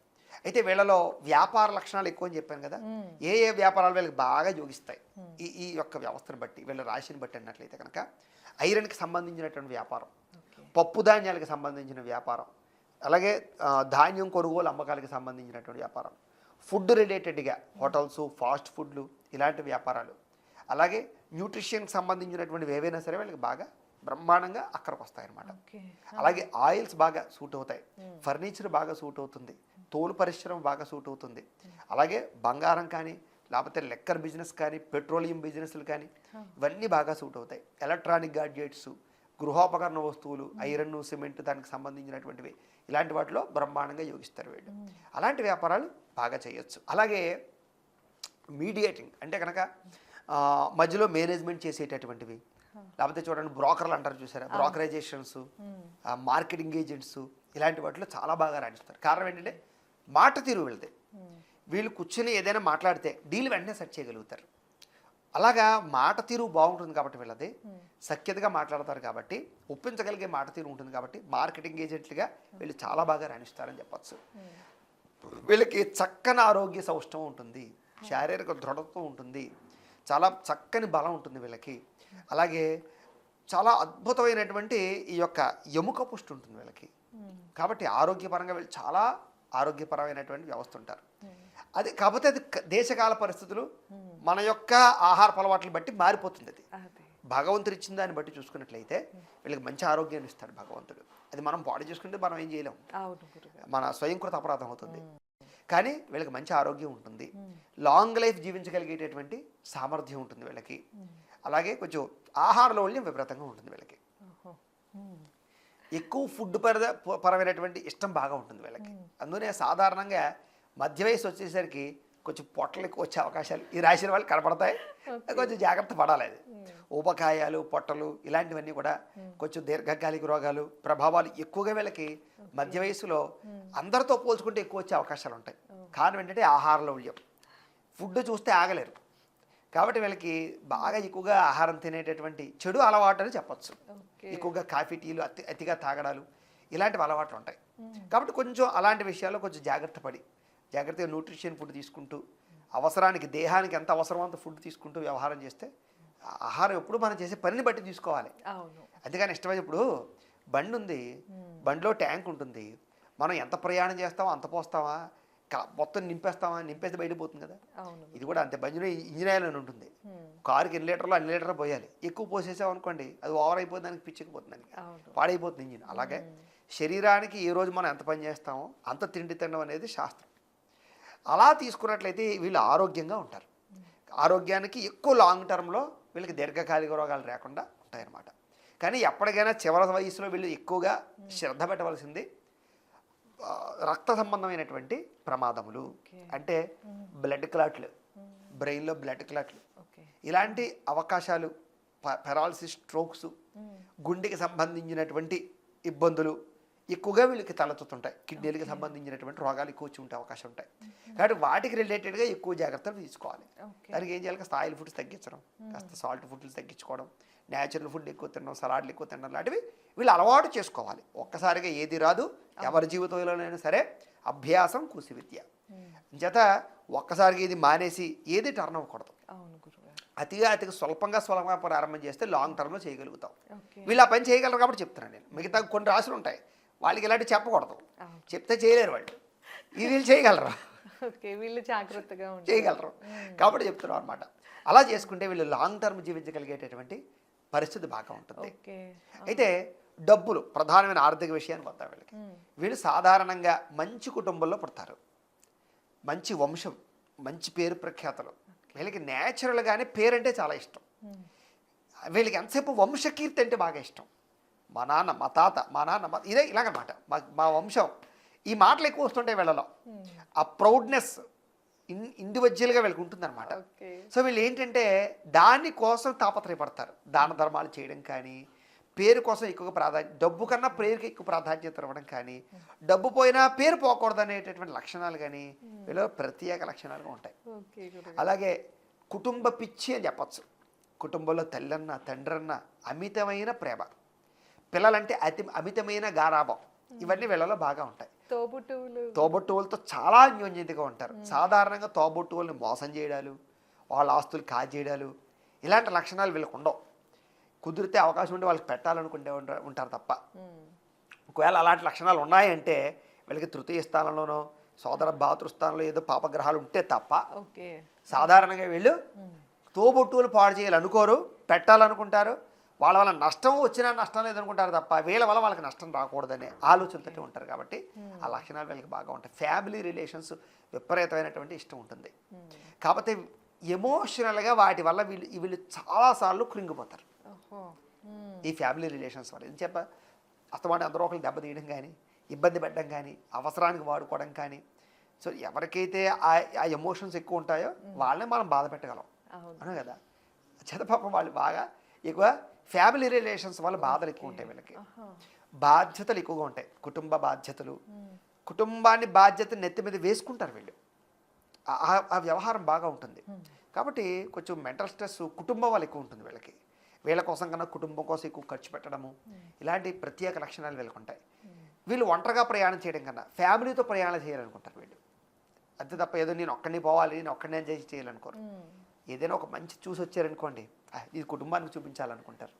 అయితే వీళ్ళలో వ్యాపార లక్షణాలు ఎక్కువ అని చెప్పాను కదా, ఏ వ్యాపారాలు వీళ్ళకి బాగా యోగిస్తాయి ఈ యొక్క వ్యవస్థను బట్టి, వీళ్ళ రాశిని బట్టి అన్నట్లయితే కనుక ఐరన్కి సంబంధించినటువంటి వ్యాపారం, పప్పు ధాన్యాలకు సంబంధించిన వ్యాపారం, అలాగే ధాన్యం కొనుగోలు అమ్మకాలకు సంబంధించినటువంటి వ్యాపారం, ఫుడ్ రిలేటెడ్గా హోటల్స్, ఫాస్ట్ ఫుడ్లు ఇలాంటి వ్యాపారాలు, అలాగే న్యూట్రిషన్కి సంబంధించినటువంటివి ఏవైనా సరే వీళ్ళకి బాగా బ్రహ్మాండంగా అక్కడికి వస్తాయన్నమాట. అలాగే ఆయిల్స్ బాగా సూట్ అవుతాయి, ఫర్నిచర్ బాగా సూట్ అవుతుంది, తోలు పరిశ్రమ బాగా సూట్ అవుతుంది, అలాగే బంగారం కానీ లేకపోతే లెక్కర్ బిజినెస్ కానీ పెట్రోలియం బిజినెస్లు కానీ ఇవన్నీ బాగా సూట్ అవుతాయి. ఎలక్ట్రానిక్ గాడ్జెట్స్, గృహోపకరణ వస్తువులు, ఐరన్, సిమెంట్ దానికి సంబంధించినటువంటివి ఇలాంటి వాటిలో బ్రహ్మాండంగా యోగిస్తారు వీళ్ళు. అలాంటి వ్యాపారాలు బాగా చేయొచ్చు. అలాగే మీడియేటింగ్ అంటే కనుక మధ్యలో మేనేజ్మెంట్ చేసేటటువంటివి, లేకపోతే చూడండి బ్రోకర్లు అంటారు చూసారా, బ్రోకరైజేషన్స్, మార్కెటింగ్ ఏజెంట్స్ ఇలాంటి వాటిలో చాలా బాగా రాణిస్తారు. కారణం ఏంటంటే మాట తీరు వెళ్తే వీళ్ళు కూర్చొని ఏదైనా మాట్లాడితే డీల్ వెంటనే సెట్ చేయగలుగుతారు. అలాగా మాట తీరు బాగుంటుంది కాబట్టి వీళ్ళది సఖ్యతగా మాట్లాడతారు కాబట్టి ఒప్పించగలిగే మాట తీరు ఉంటుంది కాబట్టి మార్కెటింగ్ ఏజెంట్లుగా వీళ్ళు చాలా బాగా రాణిస్తారని చెప్పచ్చు. వీళ్ళకి చక్కని ఆరోగ్య సౌష్ఠవం ఉంటుంది, శారీరక దృఢత్వం ఉంటుంది, చాలా చక్కని బలం ఉంటుంది వీళ్ళకి. అలాగే చాలా అద్భుతమైనటువంటి ఈ యొక్క ఎముక పుష్టి ఉంటుంది వీళ్ళకి. కాబట్టి ఆరోగ్యపరంగా వీళ్ళు చాలా ఆరోగ్యపరమైనటువంటి వ్యవస్థ ఉంటారు. అది కాకపోతే అది దేశకాల పరిస్థితులు మన యొక్క ఆహార అలవాట్లను బట్టి మారిపోతుంది. అది భగవంతుడు ఇచ్చిన దాన్ని బట్టి చూసుకున్నట్లయితే వీళ్ళకి మంచి ఆరోగ్యాన్ని ఇస్తాడు భగవంతుడు. అది మనం పాడు చేసుకుంటే మనం ఏం చేయలేం, మన స్వయంకృత అపరాధం అవుతుంది. కానీ వీళ్ళకి మంచి ఆరోగ్యం ఉంటుంది, లాంగ్ లైఫ్ జీవించగలిగేటటువంటి సామర్థ్యం ఉంటుంది వీళ్ళకి. అలాగే కొంచెం ఆహార లౌల్యం విపరీతంగా ఉంటుంది వీళ్ళకి. ఎక్కువ ఫుడ్ పరమైనటువంటి ఇష్టం బాగా ఉంటుంది వీళ్ళకి. అందుకనే సాధారణంగా మధ్య వయసు వచ్చేసరికి కొంచెం పొట్టలు ఎక్కువ వచ్చే అవకాశాలు ఈ రాశి వాళ్ళు కనపడతాయి. కొంచెం జాగ్రత్త పడాలి. అది ఊబకాయాలు, పొట్టలు ఇలాంటివన్నీ కూడా కొంచెం దీర్ఘకాలిక రోగాలు ప్రభావాలు ఎక్కువగా వీళ్ళకి మధ్య వయసులో అందరితో పోల్చుకుంటే ఎక్కువ వచ్చే అవకాశాలు ఉంటాయి. కారణం ఏంటంటే ఆహార లౌల్యం. ఫుడ్ చూస్తే ఆగలేరు. కాబట్టి వీళ్ళకి బాగా ఎక్కువగా ఆహారం తినేటటువంటి చెడు అలవాటు అని చెప్పచ్చు. ఎక్కువగా కాఫీ టీలు అతిగా తాగడాలు ఇలాంటివి అలవాట్లు ఉంటాయి. కాబట్టి కొంచెం అలాంటి విషయాల్లో కొంచెం జాగ్రత్తగా న్యూట్రిషన్ ఫుడ్ తీసుకుంటూ అవసరానికి దేహానికి ఎంత అవసరమో అంత ఫుడ్ తీసుకుంటూ వ్యవహారం చేస్తే ఆహారం ఎప్పుడు మనం చేసే పనిని బట్టి తీసుకోవాలి. అందుకని ఇష్టమైన ఇప్పుడు బండి ఉంది, బండిలో ట్యాంక్ ఉంటుంది, మనం ఎంత ప్రయాణం చేస్తామో అంత పోస్తామా, మొత్తం నింపేస్తే బయట పోతుంది కదా. ఇది కూడా అంతే, బండిలో ఇంజిన్ ఆయిల్ అని ఉంటుంది. కారుకి ఎన్ని లీటర్లో అన్ని లీటర్లు పోయాలి. ఎక్కువ పోసేసాం అనుకోండి అది ఓవర్ అయిపోతుంది, దానికి పిచ్చికిపోతుంది, దానికి పాడైపోతుంది ఇంజిన్. అలాగే శరీరానికి ఈ రోజు మనం ఎంత పని చేస్తామో అంత తిండి తినడం అనేది శాస్త్రం. అలా తీసుకున్నట్లయితే వీళ్ళు ఆరోగ్యంగా ఉంటారు. ఆరోగ్యానికి ఎక్కువ లాంగ్ టర్మ్లో వీళ్ళకి దీర్ఘకాలిక రోగాలు లేకుండా ఉంటాయన్నమాట. కానీ ఎప్పటికైనా చివరి వయసులో వీళ్ళు ఎక్కువగా శ్రద్ధ పెట్టవలసింది రక్త సంబంధమైనటువంటి ప్రమాదములు. అంటే బ్లడ్ క్లాట్లు, బ్రెయిన్లో బ్లడ్ క్లాట్లు, ఇలాంటి అవకాశాలు, పెరాలసిస్, స్ట్రోక్స్, గుండెకి సంబంధించినటువంటి ఇబ్బందులు ఎక్కువగా వీళ్ళకి తలెత్తుతుంటాయి. కిడ్నీలకు సంబంధించినటువంటి రోగాలు ఎక్కువ వచ్చి ఉండే అవకాశం ఉంటాయి. కాబట్టి వాటికి రిలేటెడ్గా ఎక్కువ జాగ్రత్తలు తీసుకోవాలి. దానికి ఏం చేయాలి, కాస్త ఆయిల్ ఫుడ్స్ తగ్గించడం, కాస్త సాల్ట్ ఫుడ్స్ తగ్గించుకోవడం, న్యాచురల్ ఫుడ్ ఎక్కువ తినడం, సలాడ్లు ఎక్కువ తినడం లాంటివి వీళ్ళు అలవాటు చేసుకోవాలి. ఒక్కసారిగా ఏది రాదు. ఎవరి జీవితంలోనైనా సరే అభ్యాసం కూసి విద్య. చేత ఒక్కసారిగా ఇది మానేసి ఏది టర్న్ అవ్వకూడదు. అతిగా స్వల్పంగా ప్రారంభం చేస్తే లాంగ్ టర్మ్లో చేయగలుగుతాం. వీళ్ళు ఆ పని చేయగలరు కాబట్టి చెప్తున్నాను నేను. మిగతా కొన్ని రాసులు ఉంటాయి, వాళ్ళకి ఇలాంటివి చెప్పకూడదు, చెప్తే చేయలేరు వాళ్ళు. వీళ్ళు చేయగలరు, వీళ్ళు జాగ్రత్తగా చేయగలరు కాబట్టి చెప్తున్నాం అనమాట. అలా చేసుకుంటే వీళ్ళు లాంగ్ టర్మ్ జీవించగలిగేటటువంటి పరిస్థితి బాగా ఉంటుంది. అయితే డబ్బులు ప్రధానమైన ఆర్థిక విషయానికి వద్దాం. వీళ్ళు సాధారణంగా మంచి కుటుంబంలో పుడతారు, మంచి వంశం, మంచి పేరు ప్రఖ్యాతలు. వీళ్ళకి న్యాచురల్గానే పేరంటే చాలా ఇష్టం. వీళ్ళకి ఎంతసేపు వంశకీర్తి అంటే బాగా ఇష్టం. మా నాన్న, మా తాత, మా నాన్న, ఇదే ఇలాగనమాట, మా వంశం. ఈ మాటలు ఎక్కువ వస్తుంటాయి వీళ్ళలో. ఆ ప్రౌడ్నెస్ ఇండివిజువల్గా వీళ్ళకి ఉంటుందన్నమాట. సో వీళ్ళు ఏంటంటే దానికోసం తాపత్రయపడతారు. దాన ధర్మాలు చేయడం కానీ, పేరు కోసం ఎక్కువగా ప్రాధాన్యత, డబ్బు కన్నా పేరుకి ఎక్కువ ప్రాధాన్యత ఇవ్వడం కానీ, డబ్బు పోయినా పేరు పోకూడదు అనేటటువంటి లక్షణాలు కానీ వీళ్ళు ప్రత్యేక లక్షణాలుగా ఉంటాయి. అలాగే కుటుంబ పిచ్చి అని చెప్పచ్చు. కుటుంబంలో తల్లన్న, తండ్రన్న అమితమైన ప్రేమ, పిల్లలంటే అమితమైన గారాభం, ఇవన్నీ వీళ్ళలో బాగా ఉంటాయి. తోబుట్టువులతో చాలా అన్యోన్యతగా ఉంటారు. సాధారణంగా తోబుట్టువుల్ని మోసం చేయడాలు, వాళ్ళ ఆస్తులు కాజేయడాలు, ఇలాంటి లక్షణాలు వీళ్ళకు ఉండవు. కుదిరితే అవకాశం ఉంటే వాళ్ళకి పెట్టాలనుకుంటే ఉంటారు తప్ప. ఒకవేళ అలాంటి లక్షణాలు ఉన్నాయంటే వీళ్ళకి తృతీయ స్థానంలోనో భాతృస్థానంలో ఏదో పాపగ్రహాలు ఉంటే తప్ప సాధారణంగా వీళ్ళు తోబుట్టువులు పాడు చేయాలనుకోరు, పెట్టాలనుకుంటారు. వాళ్ళ వల్ల నష్టం వచ్చినా నష్టం లేదనుకుంటారు తప్ప వీళ్ళ వల్ల వాళ్ళకి నష్టం రాకూడదనే ఆలోచనతో ఉంటారు. కాబట్టి ఆ లక్షణాలు వీళ్ళకి బాగా ఉంటాయి. ఫ్యామిలీ రిలేషన్స్ విపరీతమైనటువంటి ఇష్టం ఉంటుంది. కాకపోతే ఎమోషనల్గా వాటి వల్ల వీళ్ళు చాలాసార్లు కృంగిపోతారు ఈ ఫ్యామిలీ రిలేషన్స్ వల్ల. ఏం చెప్ప అస్తమానం అందరూ ఒకరు దెబ్బతీయడం కానీ, ఇబ్బంది పెట్టడం కానీ, అవసరానికి వాడుకోవడం కానీ. సో ఎవరికైతే ఆ ఎమోషన్స్ ఎక్కువ ఉంటాయో వాళ్ళని మనం బాధ పెట్టగలం, అవును కదా. పాపం వాళ్ళు బాగా ఎక్కువ ఫ్యామిలీ రిలేషన్స్ వల్ల బాధలు ఎక్కువ ఉంటాయి వీళ్ళకి. బాధ్యతలు ఎక్కువగా ఉంటాయి, కుటుంబ బాధ్యతలు. కుటుంబాన్ని బాధ్యత నెత్తి మీద వేసుకుంటారు వీళ్ళు. ఆ వ్యవహారం బాగా ఉంటుంది. కాబట్టి కొంచెం మెంటల్ స్ట్రెస్ కుటుంబం వల్ల ఎక్కువ ఉంటుంది వీళ్ళకి. వీళ్ళ కోసం కన్నా కుటుంబం కోసం ఎక్కువ ఖర్చు పెట్టడము, ఇలాంటి ప్రత్యేక లక్షణాలు వీళ్ళకి ఉంటాయి. వీళ్ళు ఒంటరిగా ప్రయాణం చేయడం కన్నా ఫ్యామిలీతో ప్రయాణం చేయాలనుకుంటారు వీళ్ళు. అంతే తప్ప ఏదో నేను ఒక్కడిని పోవాలి, నేను ఒక్కడినే చేయాలనుకోరు. ఏదైనా ఒక మంచి చూసి వచ్చారనుకోండి, ఇది కుటుంబానికి చూపించాలనుకుంటారు.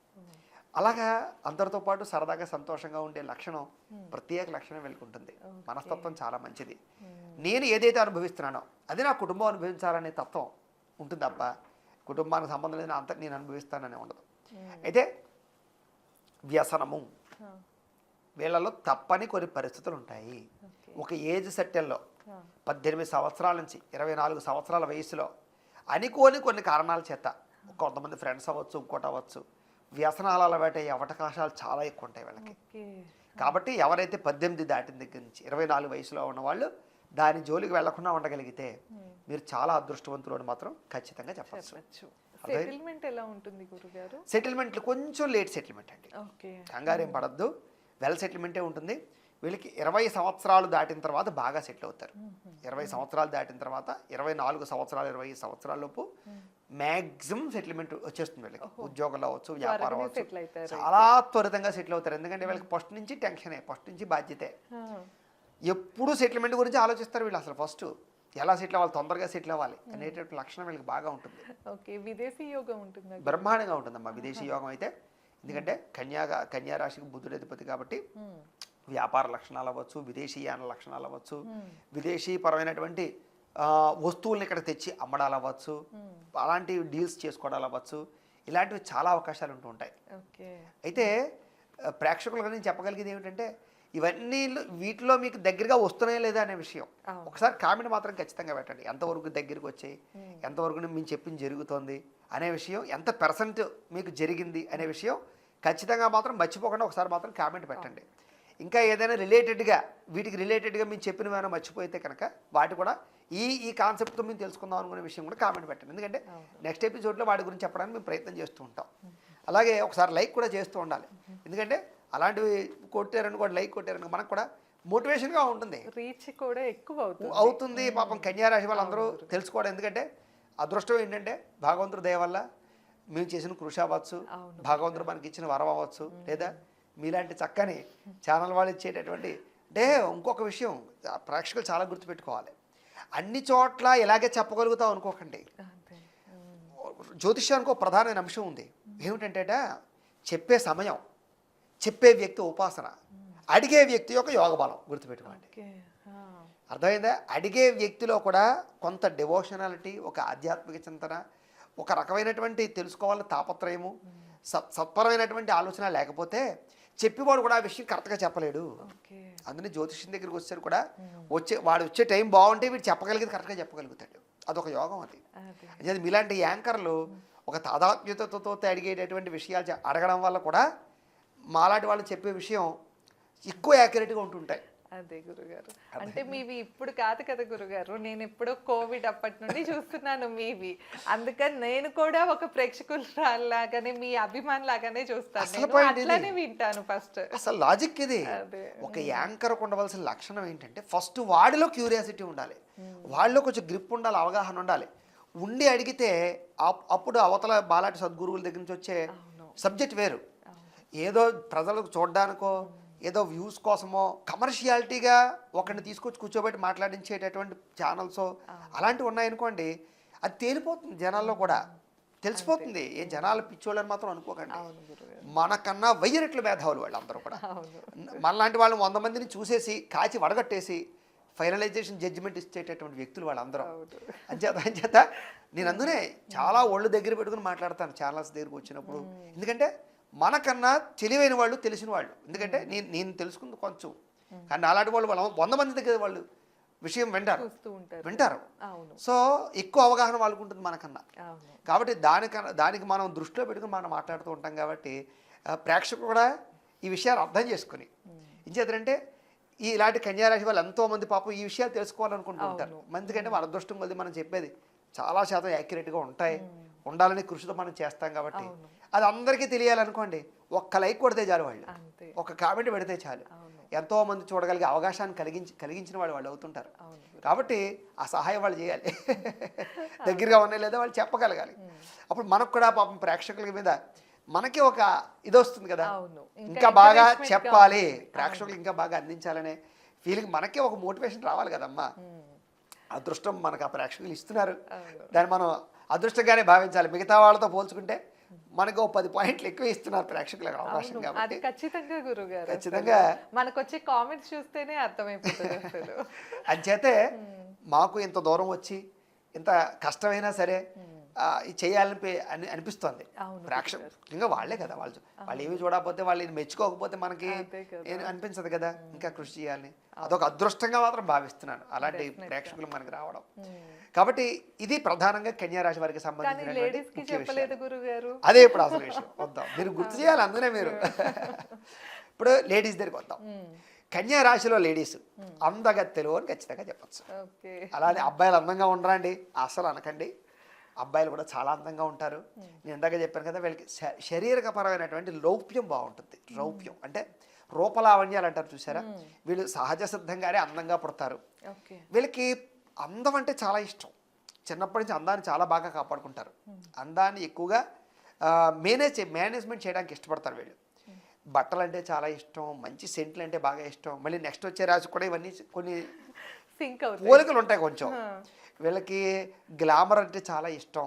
అలాగా అందరితో పాటు సరదాగా సంతోషంగా ఉండే లక్షణం, ప్రత్యేక లక్షణం వీళ్ళకి ఉంటుంది. మనస్తత్వం చాలా మంచిది. నేను ఏదైతే అనుభవిస్తున్నానో అది నా కుటుంబం అనుభవించాలనే తత్వం ఉంటుంది తప్ప కుటుంబానికి సంబంధం లేదని అంత నేను అనుభవిస్తానని ఉండదు. అయితే వ్యసనము వీళ్ళలో తప్పని కొన్ని పరిస్థితులు ఉంటాయి. ఒక ఏజ్ సెట్టెల్లో 18 సంవత్సరాల నుంచి 24 సంవత్సరాల వయసులో అనుకోని కొన్ని కారణాల చేత కొంతమంది ఫ్రెండ్స్ అవ్వచ్చు, ఇంకోటి అవ్వచ్చు, వ్యసనాల అలవాటు అవకాశాలు చాలా ఎక్కువ ఉంటాయి వీళ్ళకి. కాబట్టి ఎవరైతే 18 దాటిన దగ్గర నుంచి 24 వయసులో ఉన్నవాళ్ళు దాని జోలికి వెళ్లకుండా ఉండగలిగితే మీరు చాలా అదృష్టవంతులు అని మాత్రం ఖచ్చితంగా చెప్పచ్చు. సెటిల్మెంట్ ఎలా ఉంటుంది గురుగారు? సెటిల్మెంట్లు కొంచెం లేట్ సెటిల్మెంట్ అండి, ఓకే. కంగారేం పడద్దు, వెల్ సెటిల్మెంటే ఉంటుంది. వీళ్ళకి 20 సంవత్సరాలు దాటిన తర్వాత బాగా సెటిల్ అవుతారు. 20 సంవత్సరాలు దాటిన తర్వాత 24 సంవత్సరాలు 25 సంవత్సరాల లోపు మ్యాక్సిమం సెటిల్మెంట్ వచ్చేస్తుంది వీళ్ళకి. ఉద్యోగంలో అవ్వచ్చు, వ్యాపారం అవ్వచ్చు, చాలా త్వరితంగా సెటిల్ అవుతారు. ఎందుకంటే వీళ్ళకి ఫస్ట్ నుంచి టెన్షనే, ఫస్ట్ నుంచి బాధ్యతే. ఎప్పుడు సెటిల్మెంట్ గురించి ఆలోచిస్తారు వీళ్ళు. అసలు ఫస్ట్ ఎలా సెటిల్ అవ్వాలి, తొందరగా సెటిల్ అవ్వాలి అనేటువంటి లక్షణం వీళ్ళకి బాగా ఉంటుంది. ఓకే. విదేశీ యోగం ఉంటుంది, బ్రహ్మాండంగా ఉంటుందమ్మా విదేశీ యోగం అయితే. ఎందుకంటే కన్యా రాశికి బుధుడు అధిపతి కాబట్టి వ్యాపార లక్షణాలు అవ్వచ్చు, విదేశీయాన లక్షణాలు అవ్వచ్చు, విదేశీ పరమైనటువంటి వస్తువులను ఇక్కడ తెచ్చి అమ్మడాలు అవ్వచ్చు, అలాంటి డీల్స్ చేసుకోవడాలు అవ్వచ్చు, ఇలాంటివి చాలా అవకాశాలు ఉంటూ ఉంటాయి. అయితే ప్రేక్షకులకు నేను చెప్పగలిగేది ఏమిటంటే ఇవన్నీ వీటిలో మీకు దగ్గరగా వస్తున్నాయా లేదా అనే విషయం ఒకసారి కామెంట్ మాత్రం ఖచ్చితంగా పెట్టండి. ఎంతవరకు దగ్గరికి వచ్చాయి, ఎంతవరకు మేము చెప్పింది జరుగుతోంది అనే విషయం, ఎంత % మీకు జరిగింది అనే విషయం ఖచ్చితంగా మాత్రం మర్చిపోకుండా ఒకసారి మాత్రం కామెంట్ పెట్టండి. ఇంకా ఏదైనా రిలేటెడ్గా వీటికి రిలేటెడ్గా మేము చెప్పినవి ఏమైనా మర్చిపోతే కనుక వాటి కూడా ఈ కాన్సెప్ట్తో మేము తెలుసుకుందాం అనుకునే విషయం కూడా కామెంట్ పెట్టండి. ఎందుకంటే నెక్స్ట్ ఎపిసోడ్లో వాటి గురించి చెప్పడానికి మేము ప్రయత్నం చేస్తూ ఉంటాం. అలాగే ఒకసారి లైక్ కూడా చేస్తూ ఉండాలి. ఎందుకంటే అలాంటివి కొట్టారనుకోండి, లైక్ కొట్టారనుకో మనకు కూడా మోటివేషన్గా ఉంటుంది, రీచ్ కూడా ఎక్కువ అవుతుంది. పాపం కన్యా రాశి వాళ్ళందరూ తెలుసుకోవడం. ఎందుకంటే అదృష్టం ఏంటంటే భగవంతుడి దయ వల్ల మేము చేసిన కృషి అవ్వచ్చు, భగవంతుడు మనకి ఇచ్చిన వరం అవ్వచ్చు, లేదా మీలాంటి చక్కని ఛానల్ వాళ్ళు ఇచ్చేటటువంటి. అంటే ఇంకొక విషయం ప్రేక్షకులు చాలా గుర్తుపెట్టుకోవాలి, అన్ని చోట్ల ఇలాగే చెప్పగలుగుతాం అనుకోకండి. జ్యోతిష్యానికి ఒక ప్రధానమైన అంశం ఉంది. ఏమిటంటే చెప్పే సమయం, చెప్పే వ్యక్తి ఉపాసన, అడిగే వ్యక్తి యొక్క యోగ బలం గుర్తుపెట్టుకోండి. అర్థమైందా? అడిగే వ్యక్తిలో కూడా కొంత డివోషనాలిటీ, ఒక ఆధ్యాత్మిక చింతన, ఒక రకమైనటువంటి తెలుసుకోవాలని తాపత్రయము, సత్పరమైనటువంటి ఆలోచన లేకపోతే చెప్పేవాడు కూడా ఆ విషయం కరెక్ట్గా చెప్పలేడు. అందుకని జ్యోతిష్యం దగ్గరికి వచ్చారు కూడా వాడు వచ్చే టైం బాగుంటే వీడు చెప్పగలిగేది కరెక్ట్గా చెప్పగలుగుతాడు. అదొక యోగం. అది అంటే మీలాంటి యాంకర్లు ఒక తాదాత్మ్యతతో అడిగేటటువంటి విషయాలు అడగడం వల్ల కూడా మాలాంటి వాళ్ళు చెప్పే విషయం ఎక్కువ యాక్యురేట్గా ఉంటుంటాయి. అదే గురుగారు, అంటే మీవి ఇప్పుడు కాదు కదా గురుగారు, నేను ఎప్పుడో కోవిడ్ అప్పటి నుండి చూస్తున్నాను మీవి. అందుకని నేను కూడా ఒక ప్రేక్షకులాగానే మీ అభిమాన్ లాగానే చూస్తాను, అట్లానే వింటాను. ఫస్ట్ అసలు లాజిక్ ఇది. ఒక యాంకర్ ఉండవలసిన లక్షణం ఏంటంటే ఫస్ట్ వాడిలో క్యూరియాసిటీ ఉండాలి, వాళ్ళలో కొంచెం గ్రిప్ ఉండాలి, అవగాహన ఉండాలి. ఉండి అడిగితే అప్పుడు అవతల బాలాటి సద్గురువుల దగ్గర నుంచి వచ్చే సబ్జెక్ట్ వేరు. ఏదో ప్రజలకు చూడడానికో ఏదో వ్యూస్ కోసమో కమర్షియాలిటీగా ఒకరిని తీసుకొచ్చి కూర్చోబెట్టి మాట్లాడించేటటువంటి ఛానల్స్ అలాంటివి ఉన్నాయనుకోండి, అది తేలిపోతుంది జనాల్లో కూడా, తెలిసిపోతుంది. ఏ జనాలు పిచ్చోళ్ళని మాత్రం అనుకోకండి. మనకన్నా 1000 రెట్లు మేధావులు వాళ్ళందరూ కూడా. మనలాంటి వాళ్ళు 100 మందిని చూసేసి కాచి వడగట్టేసి ఫైనలైజేషన్ జడ్జిమెంట్ ఇచ్చేటటువంటి వ్యక్తులు వాళ్ళందరూ. అంచేత నేను అందునే చాలా ఒళ్ళు దగ్గర పెట్టుకుని మాట్లాడతాను ఛానల్స్ దగ్గరికి వచ్చినప్పుడు. ఎందుకంటే మనకన్నా తెలివైన వాళ్ళు, తెలిసిన వాళ్ళు. ఎందుకంటే నేను తెలుసుకుంది కొంచెం, కానీ అలాంటి వాళ్ళు 100 మంది దగ్గర వాళ్ళు విషయం వింటారు. సో ఎక్కువ అవగాహన వాళ్ళకు ఉంటుంది మనకన్నా. కాబట్టి దానికి మనం దృష్టిలో పెట్టుకుని మనం మాట్లాడుతూ ఉంటాం. కాబట్టి ప్రేక్షకులు కూడా ఈ విషయాలు అర్థం చేసుకుని ఏం చేద్దారంటే ఇలాంటి కన్యారాశి వాళ్ళు ఎంతోమంది పాపం ఈ విషయాలు తెలుసుకోవాలనుకుంటూ ఉంటారు. ఎందుకంటే మన అదృష్టం కొద్ది మనం చెప్పేది చాలా శాతం యాక్యురేట్గా ఉంటాయి, ఉండాలని కృషితో మనం చేస్తాం. కాబట్టి అది అందరికీ తెలియాలనుకోండి, ఒక్క లైక్ కొడితే చాలు, వాళ్ళు ఒక కామెంట్ పెడితే చాలు, ఎంతో మంది చూడగలిగే అవకాశాన్ని కలిగించిన వాళ్ళు అవుతుంటారు. కాబట్టి ఆ సహాయం వాళ్ళు చేయాలి, దగ్గరగా ఉన్నాయి లేదా వాళ్ళు చెప్పగలగాలి. అప్పుడు మనకు కూడా పాపం ప్రేక్షకుల మీద మనకి ఒక ఇది వస్తుంది కదా, ఇంకా బాగా చెప్పాలి, ప్రేక్షకులు ఇంకా బాగా అందించాలనే ఫీలింగ్ మనకే ఒక మోటివేషన్ రావాలి కదమ్మా. అదృష్టం మనకు ఆ ప్రేక్షకులు ఇస్తున్నారు, దాన్ని మనం అదృష్టంగానే భావించాలి. మిగతా వాళ్ళతో పోల్చుకుంటే మనకు 10 పాయింట్లు ఎక్కువ ఇస్తున్నారు ప్రేక్షకులకు అవకాశం. కాబట్టి ఖచ్చితంగా గురుగారు, ఖచ్చితంగా మనకు వచ్చే కామెంట్స్ చూస్తేనే అర్థమైపోతుంది. అంచేతే మాకు ఇంత దూరం వచ్చి ఇంత కష్టమైనా సరే చేయాలని అనిపిస్తుంది ప్రేక్షకులు. వాళ్ళే కదా, వాళ్ళు ఏమి చూడకపోతే, వాళ్ళు మెచ్చుకోకపోతే మనకి అనిపించదు కదా ఇంకా కృషి చేయాలని. అదొక అదృష్టంగా మాత్రం భావిస్తున్నాను అలాంటి ప్రేక్షకులు మనకి రావడం. కాబట్టి ఇది ప్రధానంగా కన్యా రాశి వారికి సంబంధించిన అదే. ఇప్పుడు అసలు విషయం వద్దాం, మీరు గుర్తు చేయాలి. అందునే మీరు ఇప్పుడు లేడీస్ దగ్గరికి వద్దాం. కన్యా రాశిలో లేడీస్ అందగత్తెలు అని ఖచ్చితంగా చెప్పచ్చు. ఓకే. అలానే అబ్బాయిలు అందంగా ఉండరా అండి? అసలు అనకండి, అబ్బాయిలు కూడా చాలా అందంగా ఉంటారు. నేను ఇందాక చెప్పాను కదా, వీళ్ళకి శారీరకపరమైనటువంటి రౌప్యం బాగుంటుంది. రౌప్యం అంటే రూపలావణ్యాలు అంటారు చూసారా, వీళ్ళు సహజ సిద్ధంగానే అందంగా పుడతారు. ఓకే. వీళ్ళకి అందం అంటే చాలా ఇష్టం. చిన్నప్పటి నుంచి అందాన్ని చాలా బాగా కాపాడుకుంటారు. అందాన్ని ఎక్కువగా మేనేజ్మెంట్ చేయడానికి ఇష్టపడతారు వీళ్ళు. బట్టలు అంటే చాలా ఇష్టం, మంచి సెంట్లు అంటే బాగా ఇష్టం. మళ్ళీ నెక్స్ట్ వచ్చే రాజు కూడా ఇవన్నీ కొన్ని సింక్ అవుతాయి. పోలికలు ఉంటాయి కొంచెం. వీళ్ళకి గ్లామర్ అంటే చాలా ఇష్టం.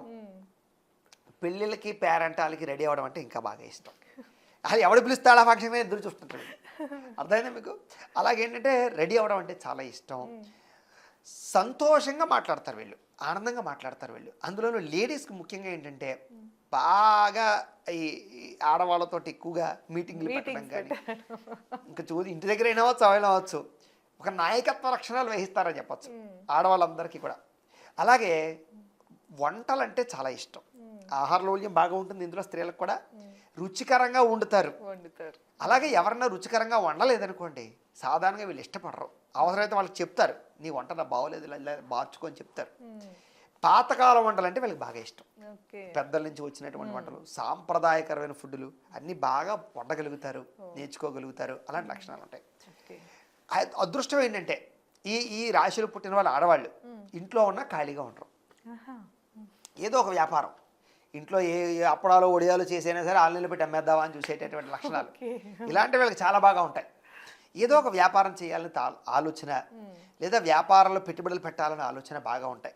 పెళ్ళిళ్ళకి పేరెంటాలకి రెడీ అవ్వడం అంటే ఇంకా బాగా ఇష్టం. అది ఎవడు పిలుస్తాడా ఫంక్షన్ ఎదురు చూస్తుంటాడు. అర్థమైందా మీకు? అలాగేంటంటే రెడీ అవ్వడం అంటే చాలా ఇష్టం. సంతోషంగా మాట్లాడతారు వీళ్ళు, ఆనందంగా మాట్లాడతారు వీళ్ళు. అందులోనూ లేడీస్కి ముఖ్యంగా ఏంటంటే బాగా ఈ ఆడవాళ్ళతో ఎక్కువగా మీటింగ్లు పెట్టడం కానీ, ఇంకా చూసి ఇంటి దగ్గర అయినా అవచ్చు, అవైనా అవచ్చు, ఒక నాయకత్వ లక్షణాలు వహిస్తారని చెప్పచ్చు ఆడవాళ్ళందరికీ కూడా. అలాగే వంటలు అంటే చాలా ఇష్టం. ఆహార లోల్యం బాగా ఉంటుంది ఇందులో. స్త్రీలకు కూడా రుచికరంగా వండుతారు. అలాగే ఎవరన్నా రుచికరంగా వండలేదనుకోండి, సాధారణంగా వీళ్ళు ఇష్టపడరు. అవసరమైతే వాళ్ళకి చెప్తారు, నీ వంట నా బాగోలేదు, ఇలా మార్చుకొని చెప్తారు. పాతకాలం వంటలు అంటే వీళ్ళకి బాగా ఇష్టం. పెద్దల నుంచి వచ్చినటువంటి వంటలు, సాంప్రదాయకరమైన ఫుడ్లు అన్నీ బాగా వండగలుగుతారు, నేర్చుకోగలుగుతారు. అలాంటి లక్షణాలు ఉంటాయి. అదృష్టం ఏంటంటే ఈ రాశిలో పుట్టిన వాళ్ళు ఆడవాళ్ళు ఇంట్లో ఉన్న ఖాళీగా ఉండరు. ఏదో ఒక వ్యాపారం, ఇంట్లో ఏ అప్పడాలు ఒడియాలు చేసైనా సరే ఆన్లైన్లో పెట్టి అమ్మేద్దామా అని చూసేటటువంటి లక్షణాలు ఇలాంటి వీళ్ళకి చాలా బాగా ఉంటాయి. ఏదో ఒక వ్యాపారం చేయాలని ఆలోచన, లేదా వ్యాపారంలో పెట్టుబడులు పెట్టాలని ఆలోచన బాగా ఉంటాయి.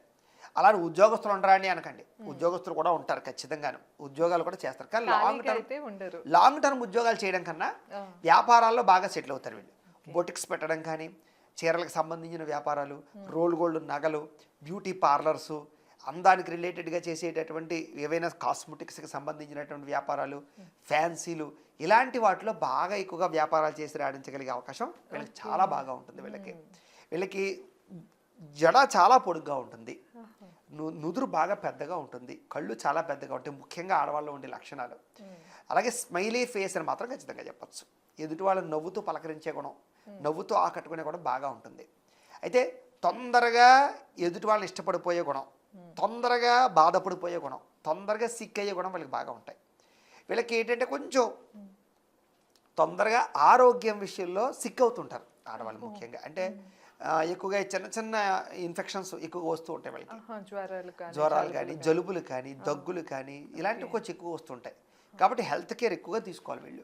అలాంటి ఉద్యోగస్తులు ఉండరా అని అనకండి, ఉద్యోగస్తులు కూడా ఉంటారు ఖచ్చితంగాను, ఉద్యోగాలు కూడా చేస్తారు. కానీ లాంగ్ టర్మ్ ఉద్యోగాలు చేయడం కన్నా వ్యాపారాల్లో బాగా సెటిల్ అవుతారు వీళ్ళు. బొటిక్స్ పెట్టడం కానీ, చీరలకు సంబంధించిన వ్యాపారాలు, రోల్ గోల్డ్ నగలు, బ్యూటీ పార్లర్సు, అందానికి రిలేటెడ్గా చేసేటటువంటి ఏవైనా కాస్మెటిక్స్కి సంబంధించినటువంటి వ్యాపారాలు, ఫ్యాన్సీలు, ఇలాంటి వాటిలో బాగా ఎక్కువగా వ్యాపారాలు చేసి రాణించగలిగే అవకాశం వీళ్ళకి చాలా బాగా ఉంటుంది. వీళ్ళకి జడ చాలా పొడుగ్గా ఉంటుంది, నుదురు బాగా పెద్దగా ఉంటుంది, కళ్ళు చాలా పెద్దగా ఉంటాయి. ముఖ్యంగా ఆడవాళ్ళు ఉండే లక్షణాలు. అలాగే స్మైలీ ఫేస్ అని మాత్రం ఖచ్చితంగా చెప్పచ్చు. ఎదుటి వాళ్ళని నవ్వుతూ పలకరించే గుణం, నవ్వుతూ ఆకట్టుకునే గుణం బాగా ఉంటుంది. అయితే తొందరగా ఎదుటి వాళ్ళని ఇష్టపడిపోయే గుణం, తొందరగా బాధపడిపోయే గుణం, తొందరగా సిక్ అయ్యే గుణం వీళ్ళకి బాగా ఉంటాయి. వీళ్ళకి ఏంటంటే కొంచెం తొందరగా ఆరోగ్యం విషయంలో సిక్ అవుతుంటారు ఆడవాళ్ళు ముఖ్యంగా. అంటే ఎక్కువగా చిన్న చిన్న ఇన్ఫెక్షన్స్ ఎక్కువగా వస్తూ ఉంటాయి వీళ్ళకి. జ్వరాలు కానీ, జలుబులు కానీ, దగ్గులు కానీ, ఇలాంటివి కొంచెం ఎక్కువ వస్తుంటాయి. కాబట్టి హెల్త్ కేర్ ఎక్కువగా తీసుకోవాలి వీళ్ళు.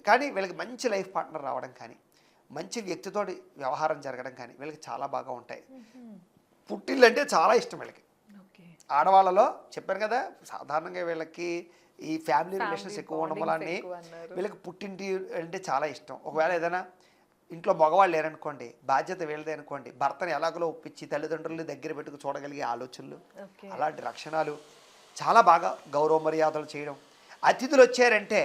కానీ వీళ్ళకి మంచి లైఫ్ పార్ట్నర్ రావడం కానీ, మంచి వ్యక్తితో వ్యవహారం జరగడం కానీ వీళ్ళకి చాలా బాగా ఉంటాయి. పుట్టిల్లు అంటే చాలా ఇష్టం వీళ్ళకి. ఆడవాళ్ళలో చెప్పాను కదా, సాధారణంగా వీళ్ళకి ఈ ఫ్యామిలీ రిలేషన్స్ ఎక్కువ ఉండడం వల్ల వీళ్ళకి పుట్టింటి అంటే చాలా ఇష్టం. ఒకవేళ ఏదైనా ఇంట్లో మగవాళ్ళు లేరనుకోండి, బాధ్యత వీళ్ళదే అనుకోండి, భర్తను ఎలాగోలో ఒప్పించి తల్లిదండ్రులని దగ్గర పెట్టుకు చూడగలిగే ఆలోచనలు, అలాంటి లక్షణాలు, చాలా బాగా గౌరవ మర్యాదలు చేయడం. అతిథులు వచ్చారంటే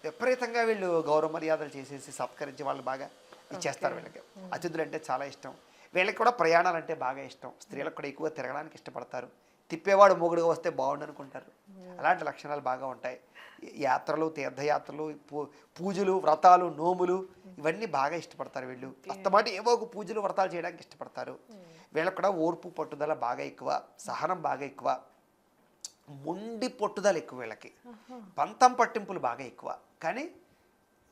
విపరీతంగా వీళ్ళు గౌరవ మర్యాదలు చేసేసి సత్కరించి వాళ్ళు బాగా ఇచ్చేస్తారు. వీళ్ళకి అతిథులు అంటే చాలా ఇష్టం. వీళ్ళకి కూడా ప్రయాణాలు అంటే బాగా ఇష్టం. స్త్రీలకు కూడా ఎక్కువ తిరగడానికి ఇష్టపడతారు. తిప్పేవాడు మొగుడుగా వస్తే బాగుండు అనుకుంటారు. అలాంటి లక్షణాలు బాగా ఉంటాయి. యాత్రలు, తీర్థయాత్రలు, పూజలు, వ్రతాలు, నోములు, ఇవన్నీ బాగా ఇష్టపడతారు వీళ్ళు. అస్తమాటి ఏవో ఒక పూజలు, వ్రతాలు చేయడానికి ఇష్టపడతారు. వీళ్ళకి కూడా ఓర్పు పట్టుదల బాగా ఎక్కువ, సహనం బాగా ఎక్కువ, మొండి పట్టుదల ఎక్కువ వీళ్ళకి, పంతం పట్టింపులు బాగా ఎక్కువ. కానీ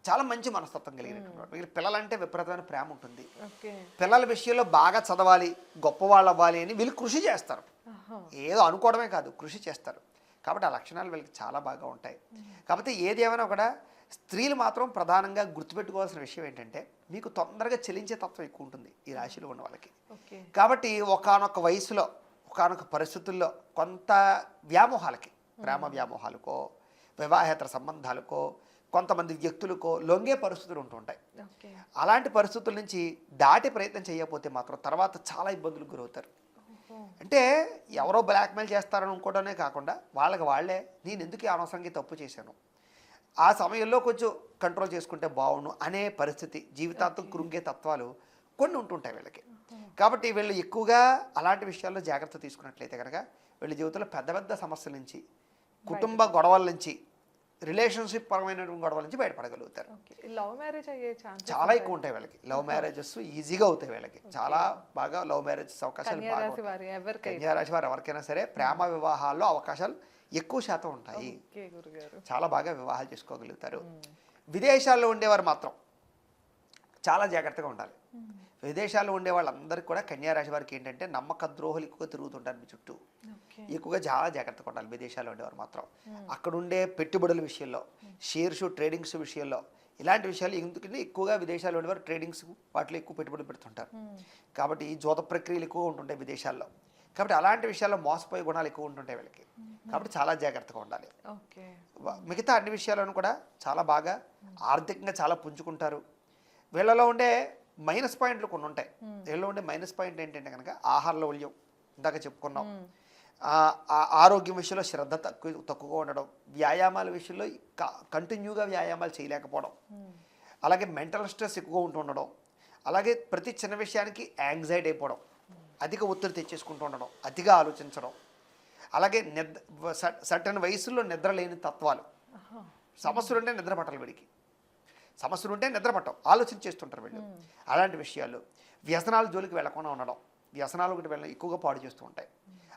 చాలా మంచి మనస్తత్వం కలిగినటువంటి వీళ్ళు. పిల్లలంటే విపరీతమైన ప్రేమ ఉంటుంది. పిల్లల విషయంలో బాగా చదవాలి, గొప్పవాళ్ళు అవ్వాలి అని వీళ్ళు కృషి చేస్తారు. ఏదో అనుకోవడమే కాదు, కృషి చేస్తారు. కాబట్టి ఆ లక్షణాలు వీళ్ళకి చాలా బాగా ఉంటాయి. కాకపోతే ఏది ఏమైనా కూడా స్త్రీలు మాత్రం ప్రధానంగా గుర్తుపెట్టుకోవాల్సిన విషయం ఏంటంటే, మీకు తొందరగా చెలించే తత్వం ఎక్కువ ఉంటుంది ఈ రాశిలో ఉన్న వాళ్ళకి. కాబట్టి ఒకానొక వయసులో, ఒకానొక పరిస్థితుల్లో కొంత వ్యామోహాలకి, ప్రేమ వ్యామోహాలకో, వివాహేతర సంబంధాలకో, కొంతమంది వ్యక్తులకో లొంగే పరిస్థితులు ఉంటుంటాయి. అలాంటి పరిస్థితుల నుంచి దాటి ప్రయత్నం చేయకపోతే మాత్రం తర్వాత చాలా ఇబ్బందులకు గురవుతారు. అంటే ఎవరో బ్లాక్మెయిల్ చేస్తారని అనుకోవడమే కాకుండా వాళ్ళకి వాళ్ళే, నేను ఎందుకు అనవసరంగా తప్పు చేశాను, ఆ సమయంలో కొంచెం కంట్రోల్ చేసుకుంటే బాగుండు అనే పరిస్థితి, జీవితాంతం కృంగే తత్వాలు కొన్ని ఉంటుంటాయి వీళ్ళకి. కాబట్టి వీళ్ళు ఎక్కువగా అలాంటి విషయాల్లో జాగ్రత్త తీసుకున్నట్లయితే కనుక వీళ్ళ జీవితంలో పెద్ద పెద్ద సమస్యల నుంచి, కుటుంబ గొడవల నుంచి రిలేషన్షిప్ పరమైన గొడవల నుంచి బయటపడగలుగుతారు. లవ్ మ్యారేజ్ అయ్యే ఛాన్స్ చాలా ఎక్కువ ఉంటాయి వీళ్ళకి. లవ్ మ్యారేజెస్ ఈజీగా అవుతాయి వీళ్ళకి. చాలా బాగా లవ్ మ్యారేజెస్ అవకాశాలు బాగా ఉంటాయి. కన్యా రాశి వారు ఎవరికైనా సరే ప్రేమ వివాహాల్లో అవకాశాలు ఎక్కువ శాతం ఉంటాయి. చాలా బాగా వివాహాలు చేసుకోగలుగుతారు. విదేశాల్లో ఉండేవారు మాత్రం చాలా జాగ్రత్తగా ఉండాలి. విదేశాల్లో ఉండే వాళ్ళందరికీ కూడా కన్యా రాశి వారికి ఏంటంటే నమ్మక ద్రోహులు ఎక్కువగా తిరుగుతుంటారు మీ చుట్టూ. ఎక్కువగా చాలా జాగ్రత్తగా ఉండాలి విదేశాల్లో ఉండేవారు మాత్రం. అక్కడ ఉండే పెట్టుబడుల విషయంలో, షేర్స్ ట్రేడింగ్స్ విషయంలో, ఇలాంటి విషయాలు ఎందుకంటే ఎక్కువగా విదేశాల్లో ఉండేవారు ట్రేడింగ్స్ వాటిలో ఎక్కువ పెట్టుబడులు పెడుతుంటారు. కాబట్టి ఈ జోత ప్రక్రియలు ఎక్కువ ఉంటుంటాయి విదేశాల్లో. కాబట్టి అలాంటి విషయాల్లో మోసపోయే గుణాలు ఎక్కువ ఉంటుంటాయి వీళ్ళకి. కాబట్టి చాలా జాగ్రత్తగా ఉండాలి. మిగతా అన్ని విషయాలను కూడా చాలా బాగా ఆర్థికంగా చాలా పుంజుకుంటారు. వీళ్ళలో ఉండే మైనస్ పాయింట్లు కొన్ని ఉంటాయి. వీళ్ళలో ఉండే మైనస్ పాయింట్ ఏంటంటే కనుక ఆహార లౌల్యం, ఇందాక చెప్పుకున్నాం. ఆరోగ్యం విషయంలో శ్రద్ధ తక్కువగా ఉండడం, వ్యాయామాల విషయంలో కంటిన్యూగా వ్యాయామాలు చేయలేకపోవడం, అలాగే మెంటల్ స్ట్రెస్ ఎక్కువగా ఉంటుండడం, అలాగే ప్రతి చిన్న విషయానికి యాంగ్జైటీ అయిపోవడం, అధిక ఒత్తిడి తెచ్చేసుకుంటూ ఉండడం, అతిగా ఆలోచించడం, అలాగే సర్టన్ వయసులో నిద్ర లేని తత్వాలు. సమస్యలు ఉంటే నిద్ర పట్టాలి వీడికి. సమస్యలు ఉంటే నిద్ర పట్టం, ఆలోచన చేస్తుంటారు వీళ్ళు. అలాంటి విషయాలు, వ్యసనాల జోలికి వెళ్లకుండా ఉండడం, వ్యసనాలు ఒకటి వెళ్ళ ఎక్కువగా పాడు చేస్తూ ఉంటాయి.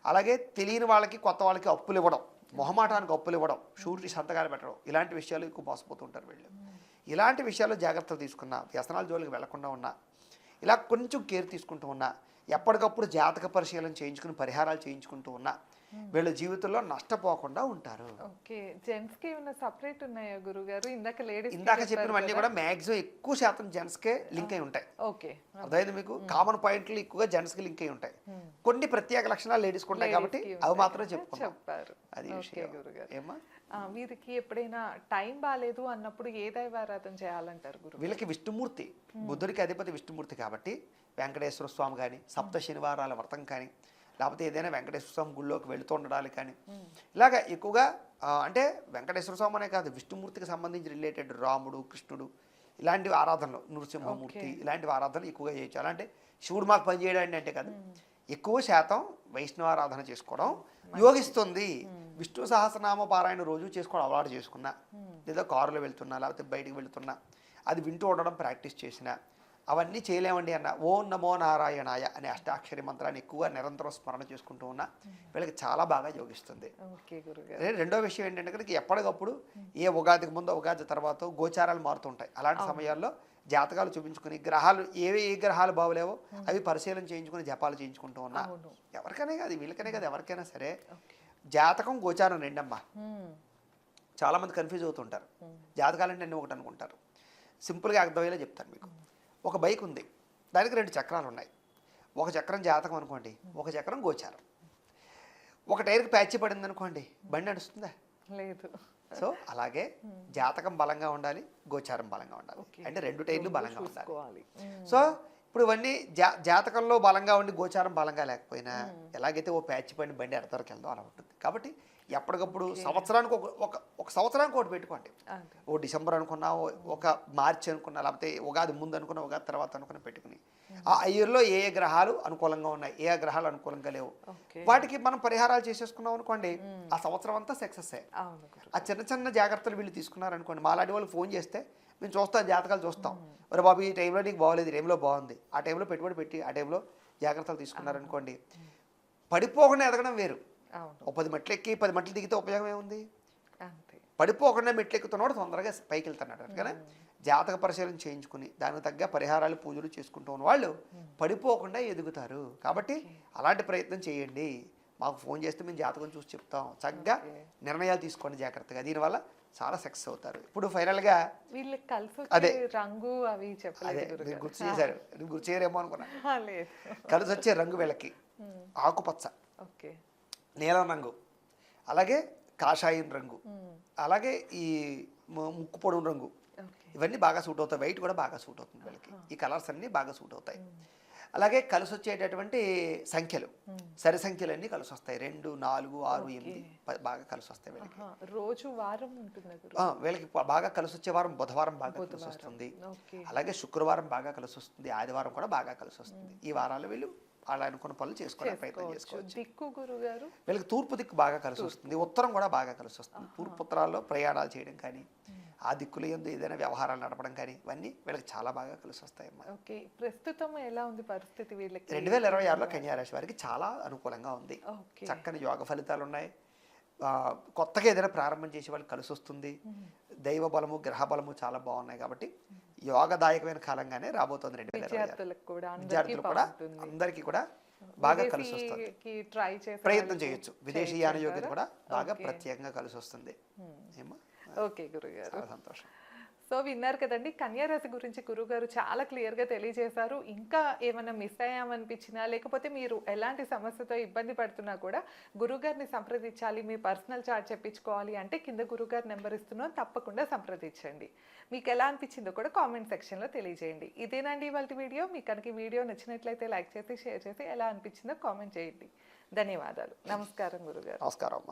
అలాగే తెలియని వాళ్ళకి కొత్త వాళ్ళకి అప్పులు ఇవ్వడం, మొహమాటానికి అప్పులు ఇవ్వడం, షూరిటీ సంతకాలు పెట్టడం, ఇలాంటి విషయాలు ఎక్కువ మోసపోతూ ఉంటారు వీళ్ళు. ఇలాంటి విషయాల్లో జాగ్రత్తలు తీసుకున్నా, వ్యసనాల జోలికి వెళ్లకుండా ఉన్నా, ఇలా కొంచెం కేర్ తీసుకుంటూ ఉన్నా, ఎప్పటికప్పుడు జాతక పరిశీలన చేయించుకుని పరిహారాలు చేయించుకుంటూ ఉన్నా వీళ్ళ జీవితంలో నష్టపోకుండా ఉంటారు. ఓకే, జెంట్స్ కి ఏమైనా సెపరేట్ ఉన్నాయా గురుగారు? ఇందాక చెప్పినవన్నీ కూడా మాక్సిమం ఎక్కువ శాతం జెంట్స్ కే లింక్ అయి ఉంటాయి. ఓకే, అదైతే మీకు కామన్ పాయింట్లు ఎక్కువగా జెంట్స్ కి లింక్ అయి ఉంటాయి. కొన్ని ప్రత్యేక లక్షణాలు లేడీస్ కు ఉంటాయి కాబట్టి అవి మాత్రం చెప్పారు. అది ఏమా వీరికి ఎప్పుడైనా టైం బాగాలేదు అన్నప్పుడు ఏ దైవారాధన చేయాలంటారు గురు? వీళ్ళకి విష్ణుమూర్తి, బుద్ధుడికి అధిపతి విష్ణుమూర్తి కాబట్టి వెంకటేశ్వర స్వామి కానీ, సప్త శనివారాల వ్రతం కానీ, లేకపోతే ఏదైనా వెంకటేశ్వర స్వామి గుళ్ళోకి వెళుతూ ఉండడాలి కానీ, ఇలాగ ఎక్కువగా అంటే వెంకటేశ్వర స్వామి అనే కాదు, విష్ణుమూర్తికి సంబంధించి రిలేటెడ్ రాముడు, కృష్ణుడు, ఇలాంటి ఆరాధనలు, నృసింహమూర్తి, ఇలాంటి ఆరాధనలు ఎక్కువగా చేయొచ్చు. అలాంటి శివుడు మాకు పనిచేయడానికి అంటే కాదు, ఎక్కువ శాతం వైష్ణవ ఆరాధన చేసుకోవడం యోగిస్తుంది. విష్ణు సహస్రనామ పారాయణ రోజు చేసుకోవడం అలవాటు చేసుకున్నా, లేదా కారులో వెళ్తున్నా, లేకపోతే బయటికి వెళ్తున్నా అది వింటూ ఉండడం ప్రాక్టీస్ చేసినా అవన్నీ చేయలేమండి అన్న ఓం నమో నారాయణాయ అనే అష్టాక్షరి మంత్రాన్ని ఎక్కువగా నిరంతరం స్మరణ చేసుకుంటూ ఉన్నా వీళ్ళకి చాలా బాగా యోగిస్తుంది. రెండో విషయం ఏంటంటే కనుక ఎప్పటికప్పుడు ఏ ఉగాదికి ముందు ఉగాది తర్వాత గోచారాలు మారుతుంటాయి. అలాంటి సమయాల్లో జాతకాలు చూపించుకుని గ్రహాలు ఏ గ్రహాలు బాగోలేవో అవి పరిశీలన చేయించుకుని జపాలు చేయించుకుంటూ ఉన్నా ఎవరికైనా కాదు, వీళ్ళకనే కాదు, ఎవరికైనా సరే జాతకం గోచారం రెండమ్మా. చాలామంది కన్ఫ్యూజ్ అవుతుంటారు. జాతకాలంటే అన్నీ ఒకటి అనుకుంటారు. సింపుల్గా అర్థమయ్యేలా చెప్తాను మీకు. ఒక బైక్ ఉంది, దానికి 2 చక్రాలు ఉన్నాయి. ఒక చక్రం జాతకం అనుకోండి, ఒక చక్రం గోచారం. ఒక టైర్కి ప్యాచ్ పడింది అనుకోండి, బండి నడుస్తుందా? లేదు. సో అలాగే జాతకం బలంగా ఉండాలి, గోచారం బలంగా ఉండాలి. అంటే 2 టైర్లు బలంగా ఉండాలి. సో ఇప్పుడు ఇవన్నీ జాతకంలో బలంగా ఉండి గోచారం బలంగా లేకపోయినా ఎలాగైతే ఓ ప్యాచ్ పడిన బండి ఎడతరకు వెళ్దాం అలా ఉంటుంది. కాబట్టి ఎప్పటికప్పుడు సంవత్సరానికి ఒక సంవత్సరానికి ఒకటి పెట్టుకోండి. ఓ డిసెంబర్ అనుకున్నా, ఒక మార్చి అనుకున్నా, లేకపోతే ఉగాది ముందు అనుకున్నా, ఉగాది తర్వాత అనుకున్నా పెట్టుకుని ఆ ఇయర్లో ఏ గ్రహాలు అనుకూలంగా ఉన్నాయి, ఏ గ్రహాలు అనుకూలంగా లేవు, వాటికి మనం పరిహారాలు చేసేసుకున్నాం అనుకోండి, ఆ సంవత్సరం అంతా సక్సెస్ అయ్యి. ఆ చిన్న చిన్న జాగ్రత్తలు వీళ్ళు తీసుకున్నారనుకోండి, మాలాంటి వాళ్ళు ఫోన్ చేస్తే మేము చూస్తాం, జాతకాలు చూస్తాం, మరి బాబు ఈ టైంలో నీకు బాగోలేదు, ఈ టైంలో బాగుంది, ఆ టైంలో పెట్టుబడి పెట్టి ఆ టైంలో జాగ్రత్తలు తీసుకున్నారనుకోండి, పడిపోకుండా ఎదగడం వేరు. ఓ 10 మెట్లు ఎక్కి 10 మెట్లు దిగితే ఉపయోగం ఏముంది? పడిపోకుండా మెట్లు ఎక్కుతున్నాడు తొందరగా పైకి వెళ్తున్నాడు. అందుకని జాతక పరిశీలన చేయించుకుని దానికి తగ్గ పరిహారాలు పూజలు చేసుకుంటూ ఉన్న వాళ్ళు పడిపోకుండా ఎదుగుతారు. కాబట్టి అలాంటి ప్రయత్నం చేయండి. మాకు ఫోన్ చేస్తే మేము జాతకం చూసి చెప్తాం. చక్కగా నిర్ణయాలు తీసుకోండి జాగ్రత్తగా, దీనివల్ల చాలా సక్సెస్ అవుతారు. ఇప్పుడు ఫైనల్గా అదే రంగు అవి మీరు గుర్తు చేశారు, గుర్తు చేయరేమో అనుకున్నా. కలిసి వచ్చే రంగు వీళ్ళకి ఆకుపచ్చ, నీలం రంగు, అలాగే కాషాయం రంగు, అలాగే ఈ ముక్కు పొడవు రంగు, ఇవన్నీ బాగా సూట్ అవుతాయి. వైట్ కూడా బాగా సూట్ అవుతుంది వీళ్ళకి. ఈ కలర్స్ అన్నీ బాగా సూట్ అవుతాయి. అలాగే కలిసి వచ్చేటటువంటి సంఖ్యలు, సరి సంఖ్యలు అన్నీ కలిసి వస్తాయి. 2, 4, 6, 8 బాగా కలిసి వస్తాయి వీళ్ళకి. రోజు వారం ఉంటుంది వీళ్ళకి బాగా కలిసి వచ్చే వారం బుధవారం బాగా కలిసి వస్తుంది. అలాగే శుక్రవారం బాగా కలిసి వస్తుంది, ఆదివారం కూడా బాగా కలిసి వస్తుంది. ఈ వారాలు వీళ్ళు వాళ్ళు అనుకున్న పనులు చేసుకునే ప్రయత్నం చేసుకోవచ్చు. దిక్కు గురుగారు వీళ్ళకి తూర్పు దిక్కు బాగా కలిసి వస్తుంది, ఉత్తరం కూడా బాగా కలిసి వస్తుంది. తూర్పు ఉత్తరాల్లో ప్రయాణాలు చేయడం కానీ ఆ దిక్కులు ఎందు ఏదైనా వ్యవహారాలు నడపడం కానీ ఇవన్నీ వీళ్ళకి చాలా బాగా కలిసి వస్తాయమ్మా. ఓకే, ప్రస్తుతం ఎలా ఉంది పరిస్థితి వీళ్ళకి? 2026లో కన్యా రాశి వారికి చాలా అనుకూలంగా ఉంది. ఓకే. చక్కని యోగ ఫలితాలు ఉన్నాయి. కొత్తగా ఏదైనా ప్రారంభం చేసే వాళ్ళకి కలిసి వస్తుంది. దైవ బలము గ్రహ బలము చాలా బాగున్నాయి కాబట్టి యోగదాయకమైన కాలంగానే రాబోతోంది 2026. విద్యార్థులకు కూడా విద్యార్థులు కూడా అందరికీ కూడా బాగా కలిసి వస్తుంది. ట్రై చేసి ప్రయత్నం చేయొచ్చు. విదేశీ యాన యోగ్యత కూడా బాగా ప్రత్యేకంగా కలిసి వస్తుంది. ఏమో ఓకే గురుగారు, చాలా సంతోషం. సో విన్నారు కదండి, కన్యా రాశి గురించి గురుగారు చాలా క్లియర్గా తెలియజేశారు. ఇంకా ఏమైనా మిస్ అయ్యామనిపించినా లేకపోతే మీరు ఎలాంటి సమస్యతో ఇబ్బంది పడుతున్నా కూడా గురుగారిని సంప్రదించాలి, మీ పర్సనల్ చార్ట్ చెప్పించుకోవాలి అంటే కింద గురుగారు నెంబర్ ఇస్తున్నాం, తప్పకుండా సంప్రదించండి. మీకు ఎలా అనిపించిందో కూడా కామెంట్ సెక్షన్లో తెలియజేయండి. ఇదేనండి ఇవాళ వీడియో. మీకు కనుక ఈ వీడియో నచ్చినట్లయితే లైక్ చేసి షేర్ చేసి ఎలా అనిపించిందో కామెంట్ చేయండి. ధన్యవాదాలు. నమస్కారం గురుగారు. నమస్కారం అమ్మా.